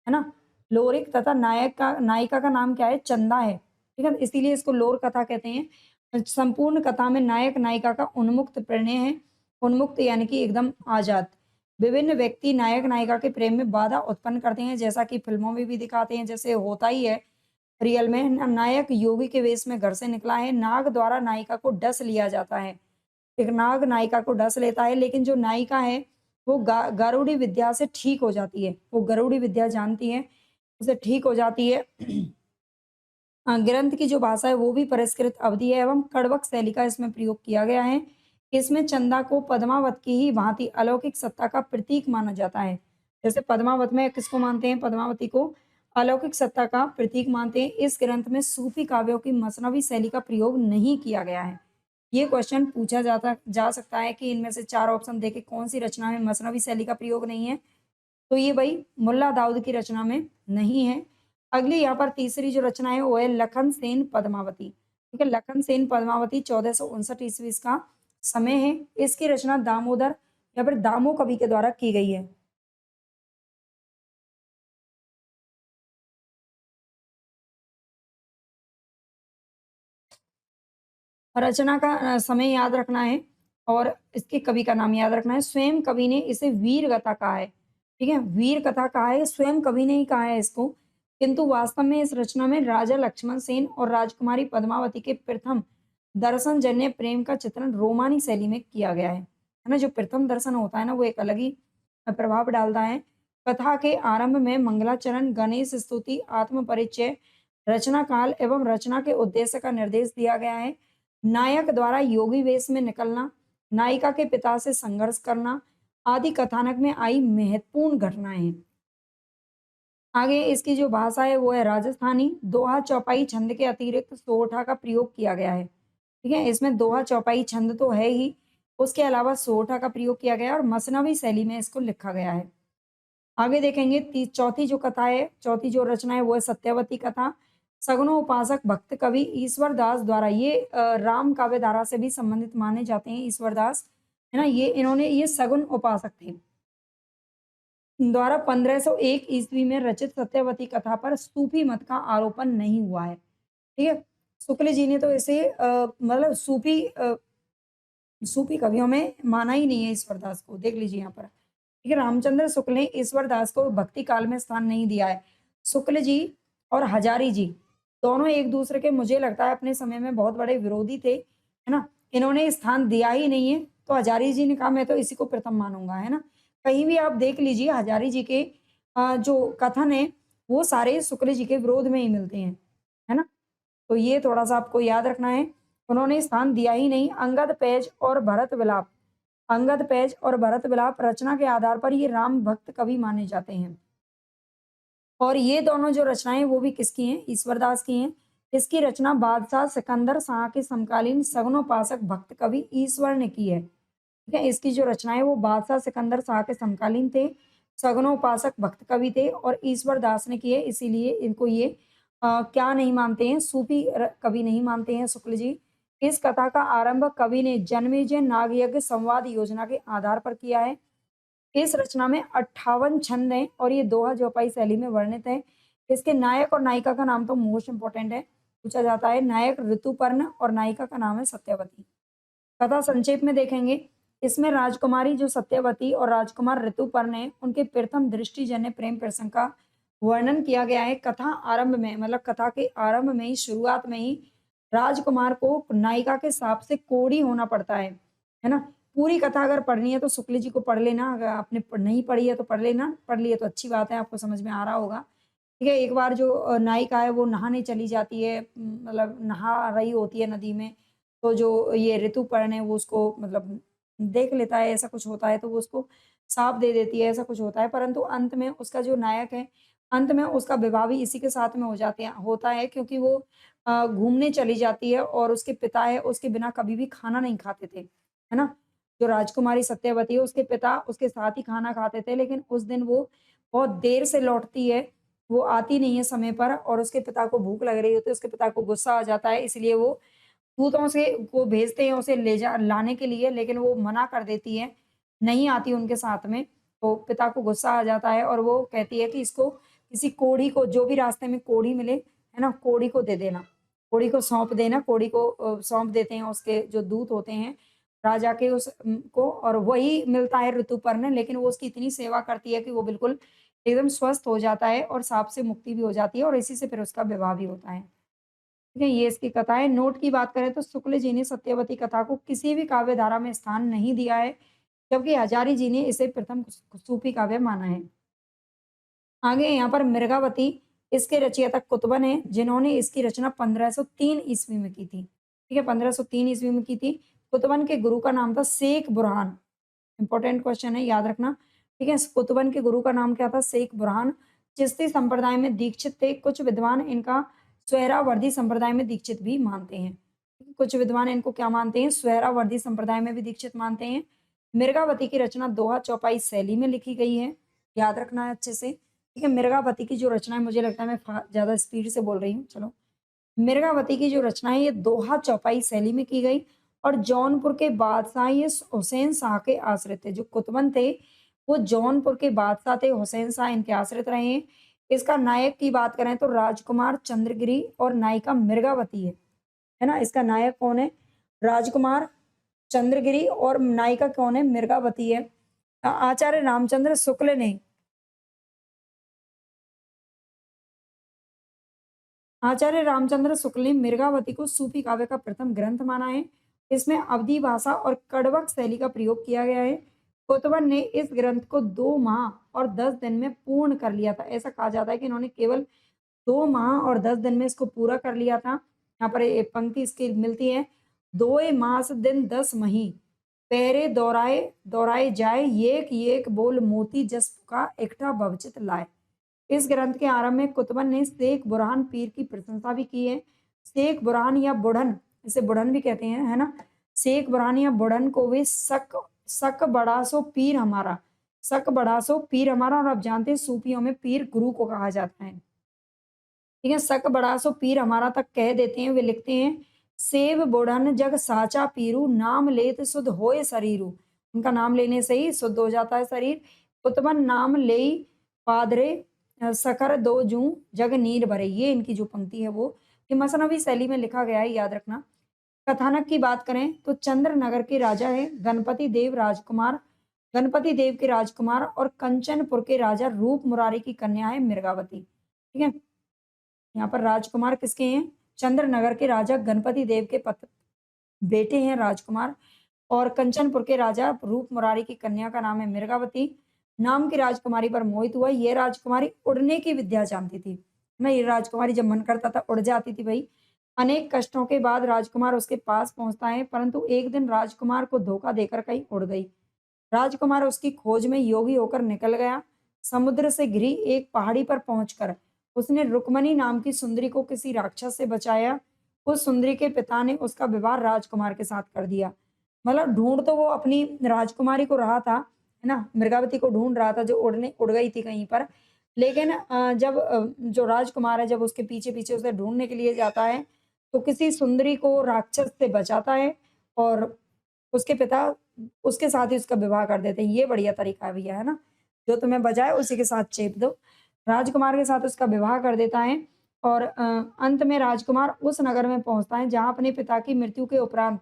Speaker 1: है ना, लोरिक, तथा नायक का नायिका का नाम क्या है? चंदा है, ठीक है, इसीलिए इसको लोर कथा कहते हैं। संपूर्ण कथा में नायक नायिका का उन्मुक्त प्रणय है। उन्मुक्त यानी कि एकदम आजाद। विभिन्न व्यक्ति नायक नायिका के प्रेम में बाधा उत्पन्न करते हैं, जैसा कि फिल्मों में भी दिखाते हैं, जैसे होता ही है रियल में। नायक योगी के वेश में घर से निकला है, नाग द्वारा नायिका को डस लिया जाता है। एक नाग नायिका को डस लेता है, लेकिन जो नायिका है वो गारुड़ी विद्या से ठीक हो जाती है। वो गरुड़ी विद्या जानती है, उसे ठीक हो जाती है। ग्रंथ की जो भाषा है वो भी परिष्कृत अवधि है एवं कड़वक शैली का इसमें प्रयोग किया गया है। इसमें चंदा को पद्मावत की ही भांति अलौकिक सत्ता का प्रतीक माना जाता है। जैसे पद्मावत में किसको मानते हैं? पद्मावती को अलौकिक सत्ता का प्रतीक मानते हैं। इस ग्रंथ में सूफी काव्यों की मसनवी शैली का प्रयोग नहीं किया गया है। ये क्वेश्चन पूछा जा सकता है कि इनमें से 4 ऑप्शन देके कौन सी रचना में मसनवी शैली का प्रयोग नहीं है? तो ये भाई मुल्ला दाऊद की रचना में नहीं है। अगली यहाँ पर तीसरी जो रचना है वो है लखन सेन पद्मावती। ठीक है, लखन सेन पद्मावती 1459 ईस्वी इसका समय है। इसकी रचना दामोदर या फिर दामो कवि के द्वारा की गई है। रचना का समय याद रखना है और इसके कवि का नाम याद रखना है। स्वयं कवि ने इसे वीर गाथा कहा है। ठीक है, वीर कथा कहा है, स्वयं कवि ने ही कहा है इसको। किंतु वास्तव में इस रचना में राजा लक्ष्मण सेन और राजकुमारी पद्मावती के प्रथम दर्शन जन्य प्रेम का चित्रण रोमानी शैली में किया गया है ना। जो प्रथम दर्शन होता है ना वो एक अलग ही प्रभाव डालता है। कथा के आरंभ में मंगलाचरण, गणेश स्तुति, आत्म परिचय, रचना काल एवं रचना के उद्देश्य का निर्देश दिया गया है। नायक द्वारा योगी वेश में निकलना, नायिका के पिता से संघर्ष करना आदि कथानक में आई महत्वपूर्ण घटनाएं हैं। आगे इसकी जो भाषा है वो है राजस्थानी। दोहा चौपाई छंद के अतिरिक्त सोरठा का प्रयोग किया गया है। ठीक है, इसमें दोहा चौपाई छंद तो है ही, उसके अलावा सोरठा का प्रयोग किया गया है और मसनवी शैली में इसको लिखा गया है। आगे देखेंगे चौथी जो कथा है, चौथी जो रचना है वो है सत्यवती कथा। सगुनो उपासक भक्त कवि ईश्वर दास द्वारा, ये राम काव्य धारा से भी संबंधित माने जाते हैं ईश्वर दास, है ना। ये सगुन उपासक थे द्वारा 1501 ईस्वी में रचित सत्यवती कथा पर सूफी मत का आरोपण नहीं हुआ है। ठीक है, शुक्ल जी ने तो इसे मतलब सूफी कवियों में माना ही नहीं है ईश्वर दास को। देख लीजिए यहाँ पर। ठीक है, रामचंद्र शुक्ल ने ईश्वर दास को भक्ति काल में स्थान नहीं दिया है। शुक्ल जी और हजारी जी दोनों एक दूसरे के, मुझे लगता है अपने समय में बहुत बड़े विरोधी थे, है ना। इन्होंने स्थान दिया ही नहीं है, तो हजारी जी ने कहा मैं तो इसी को प्रथम मानूंगा, है ना। कहीं भी आप देख लीजिए हजारी जी के जो कथन है वो सारे शुक्ल जी के विरोध में ही मिलते हैं, है ना। तो ये थोड़ा सा आपको याद रखना है। उन्होंने स्थान दिया ही नहीं। अंगद पेज और भरत विलाप रचना के आधार पर ये राम भक्त कवि माने जाते हैं। और ये दोनों जो रचनाएं वो भी किसकी हैं? ईश्वरदास की हैं। इसकी रचना बादशाह सिकंदर शाह के समकालीन सगुनोपासक भक्त कवि ईश्वर ने की है। ठीक है, इसकी जो रचनाएं वो बादशाह सिकंदर शाह के समकालीन थे, सगुनोपासक भक्त कवि थे और ईश्वर दास ने किए, इसीलिए इनको ये क्या नहीं मानते हैं? सूफी कवि नहीं मानते हैं शुक्ल जी। इस कथा का आरंभ कवि ने जन्मेजय नागयज्ञ संवाद योजना के आधार पर किया है। इस रचना में 58 छंद हैं और ये दोहा चौपाई शैली में वर्णित है। इसके नायक और नायिका का नाम तो मोस्ट इंपोर्टेंट है, पूछा जाता है। नायक ऋतुपर्ण और नायिका का नाम है सत्यवती। कथा संक्षेप में देखेंगे, इसमें राजकुमारी जो सत्यवती और राजकुमार ऋतुपर्ण है उनके प्रथम दृष्टिजन्य प्रेम प्रसंग का वर्णन किया गया है। कथा आरंभ में, मतलब कथा के आरंभ में ही, शुरुआत में ही राजकुमार को नायिका के साप से कोढ़ी होना पड़ता है ना। पूरी कथा अगर पढ़नी है तो शुक्ल जी को पढ़ लेना, अगर आपने नहीं पढ़ी है तो पढ़ लेना, पढ़ ली है तो अच्छी बात है, आपको समझ में आ रहा होगा। ठीक है, एक बार जो नायिका है वो नहाने चली जाती है, मतलब नहा रही होती है नदी में, तो जो ये ऋतुपर्ण है वो उसको मतलब देख लेता है, ऐसा कुछ होता है, तो वो उसको साप दे देती है, ऐसा कुछ होता है। परंतु अंत में उसका जो नायक है, अंत में उसका विवाह भी इसी के साथ में हो जाते हैं होता है, क्योंकि वो घूमने चली जाती है और उसके पिता है उसके बिना कभी भी खाना नहीं खाते थे, है ना। जो राजकुमारी सत्यवती है उसके पिता उसके साथ ही खाना खाते थे, लेकिन उस दिन वो बहुत देर से लौटती है, वो आती नहीं है समय पर और उसके पिता को भूख लग रही होती है, उसके पिता को गुस्सा आ जाता है, इसलिए वो दूतों से को भेजते हैं उसे लाने के लिए, लेकिन वो मना कर देती है, नहीं आती उनके साथ में। तो पिता को गुस्सा आ जाता है और वो कहती है कि इसको किसी कोढ़ी को, जो भी रास्ते में कोढ़ी मिले, है ना, कोढ़ी को दे देना। कोड़ी को सौंप देना, कोड़ी को सौंप देते हैं उसके जो दूत होते हैं राजा के उस को, और वही मिलता है ऋतुपर्ण, लेकिन वो उसकी इतनी सेवा करती है कि वो बिल्कुल एकदम स्वस्थ हो जाता है और साँप से मुक्ति भी हो जाती है और इसी से फिर उसका विवाह भी होता है। ठीक है, ये इसकी कथा है। नोट की बात करें तो शुक्ल जी ने सत्यवती कथा को किसी भी काव्य धारा में स्थान नहीं दिया है, जबकि हजारी जी ने इसे प्रथम सूफी काव्य माना है। आगे यहाँ पर मृगावती, इसके रचयिता कुतबन हैं, जिन्होंने इसकी रचना 1503 ईस्वी में की थी। ठीक है, 1503 ईस्वी में की थी। कुतबन के गुरु का नाम था शेख बुरहान। इंपॉर्टेंट क्वेश्चन है, याद रखना। ठीक है, कुतबन के गुरु का नाम क्या था? शेख बुरहान। चिश्ती संप्रदाय में दीक्षित थे। कुछ विद्वान इनका सोहरावर्दी संप्रदाय में दीक्षित भी मानते हैं। कुछ विद्वान इनको क्या मानते हैं? सोहरावर्दी संप्रदाय में भी दीक्षित मानते हैं। मृगावती की रचना दोहा चौपाई शैली में लिखी गई है, याद रखना है अच्छे से। ठीक है, मृगावती की जो रचना है, मुझे लगता है मैं ज्यादा स्पीड से बोल रही हूँ, चलो। मृगावती की जो रचना है ये दोहा चौपाई शैली में की गई, और जौनपुर के बादशाह ये हुसैन शाह के आश्रित थे। जो कुतबन थे वो जौनपुर के बादशाह थे, हुसैन शाह इनके आश्रित रहे हैं। इसका नायक की बात करें तो राजकुमार चंद्रगिरी और नायिका मृगावती है ना। इसका नायक कौन है? राजकुमार चंद्रगिरी, और नायिका कौन है? मृगावती है। आचार्य रामचंद्र शुक्ल ने आचार्य रामचंद्र शुक्ल ने मृगावती को सूफी काव्य का प्रथम ग्रंथ माना है। इसमें अवधी भाषा और कड़वक शैली का प्रयोग किया गया है। कुतबन ने इस ग्रंथ को 2 माह और 10 दिन में पूर्ण कर लिया था। ऐसा कहा जाता है कि इन्होंने केवल 2 माह और 10 दिन में इसको पूरा कर लिया था। यहाँ पर एक पंक्ति इसकी मिलती है, 2 मास दिन 10 मही पैरे दौराए दौराए जाए, एक एक बोल मोती जस का एकठा भवचित लाए। इस ग्रंथ के आरंभ में कुतबन ने शेख बुरहान पीर की प्रशंसा भी की है। शेख बुरहान या बुढ़न, इसे बुढ़न भी कहते हैं, है ना। शेख बुरहान या बुढ़न को वे शक शक बड़ा सो पीर हमारा, शक बड़ा सो पीर हमारा, और आप जानते हैं सूफियों में पीर गुरु को कहा जाता है। ठीक है, शक बड़ा सो पीर हमारा तक कह देते हैं। वे लिखते हैं, सेव बुढ़न जग साचा पीरू, नाम लेत शुद्ध होए शरीरू। उनका नाम लेने से ही शुद्ध हो जाता है शरीर। कुतबन नाम लेई पादरे सकर दो जू जग नीर भरे। ये इनकी जो पंक्ति है वो ये मसनवी शैली में लिखा गया है, याद रखना। कथानक की बात करें तो चंद्र नगर के राजा है गणपति देव राजकुमार, गणपति देव के राजकुमार और कंचनपुर के राजा रूप मुरारी की कन्या है मृगावती। ठीक है, यहाँ पर राजकुमार किसके हैं? चंद्र नगर के राजा गणपति देव के बेटे हैं राजकुमार, और कंचनपुर के राजा रूप मुरारी की कन्या का नाम है मृगावती। नाम की राजकुमारी पर मोहित हुआ। ये राजकुमारी उड़ने की विद्या जानती थी ना। ये राजकुमारी जब मन करता था उड़ जाती थी भाई। अनेक कष्टों के बाद राजकुमार उसके पास पहुंचता है, परंतु एक दिन राजकुमार को धोखा देकर कहीं उड़ गई। राजकुमार उसकी खोज में योगी होकर निकल गया। समुद्र से घिरी एक पहाड़ी पर पहुंचकर उसने रुक्मणी नाम की सुंदरी को किसी राक्षस से बचाया। उस सुंदरी के पिता ने उसका विवाह राजकुमार के साथ कर दिया। मतलब ढूंढ तो वो अपनी राजकुमारी को रहा था, है ना, मृगावती को ढूंढ रहा था जो उड़ गई थी कहीं पर। लेकिन जब जो राजकुमार है जब उसके पीछे पीछे उसे ढूंढने के लिए जाता है तो किसी सुंदरी को राक्षस से बचाता है, और उसके पिता उसके साथ ही उसका विवाह कर देते हैं। ये बढ़िया तरीका है भैया, है ना। जो तुम्हें बजाए उसी के साथ चेप दो। राजकुमार के साथ उसका विवाह कर देता है, और अंत में राजकुमार उस नगर में पहुंचता है जहां अपने पिता की मृत्यु के उपरांत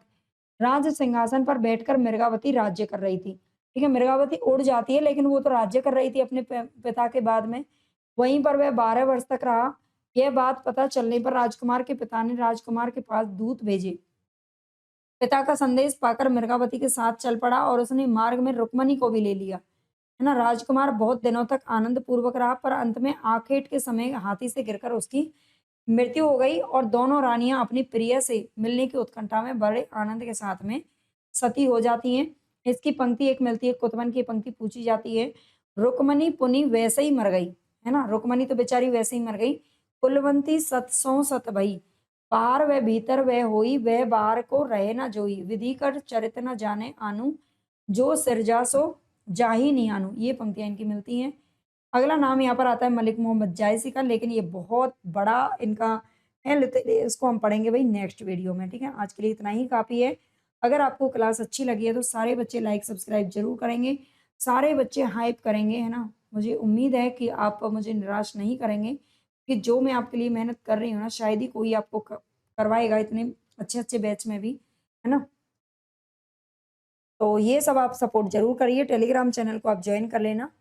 Speaker 1: राज सिंहासन पर बैठकर मृगावती राज्य कर रही थी। ठीक है, मृगावती उड़ जाती है लेकिन वो तो राज्य कर रही थी अपने पिता के बाद में। वहीं पर वह 12 वर्ष तक रहा। यह बात पता चलने पर राजकुमार के पिता ने राजकुमार के पास दूत भेजे। पिता का संदेश पाकर मृगावती के साथ चल पड़ा और उसने मार्ग में रुक्मणी को भी ले लिया, है ना। राजकुमार बहुत दिनों तक आनंद पूर्वक रहा, पर अंत में आखेट के समय हाथी से गिरकर उसकी मृत्यु हो गई, और दोनों रानियां अपनी प्रिय से मिलने की उत्कंठा में बड़े आनंद के साथ में सती हो जाती हैं। इसकी पंक्ति एक मिलती है, कुतबन की पंक्ति पूछी जाती है, रुक्मणी पुनि वैसे ही मर गई, है ना। रुक्मणी तो बेचारी वैसे ही मर गई। कुलवंती सत सौ सत भई, बाहर वह भीतर वह होई, वह बाहर को रहे ना जोई, विधि कर चरित न जाने आनु, जो सिरजा सो जाही नहीं आनु। ये पंक्तियां इनकी मिलती हैं। अगला नाम यहाँ पर आता है मलिक मोहम्मद जायसी का, लेकिन ये बहुत बड़ा इनका है, इसको हम पढ़ेंगे भाई नेक्स्ट वीडियो में। ठीक है, आज के लिए इतना ही काफ़ी है। अगर आपको क्लास अच्छी लगी है तो सारे बच्चे लाइक सब्सक्राइब जरूर करेंगे, सारे बच्चे हाइप करेंगे, है ना। मुझे उम्मीद है कि आप मुझे निराश नहीं करेंगे कि जो मैं आपके लिए मेहनत कर रही हूँ ना, शायद ही कोई आपको करवाएगा इतने अच्छे-अच्छे बैच में भी, है ना? तो ये सब आप सपोर्ट ज़रूर करिए, टेलीग्राम चैनल को आप जॉइन कर लेना।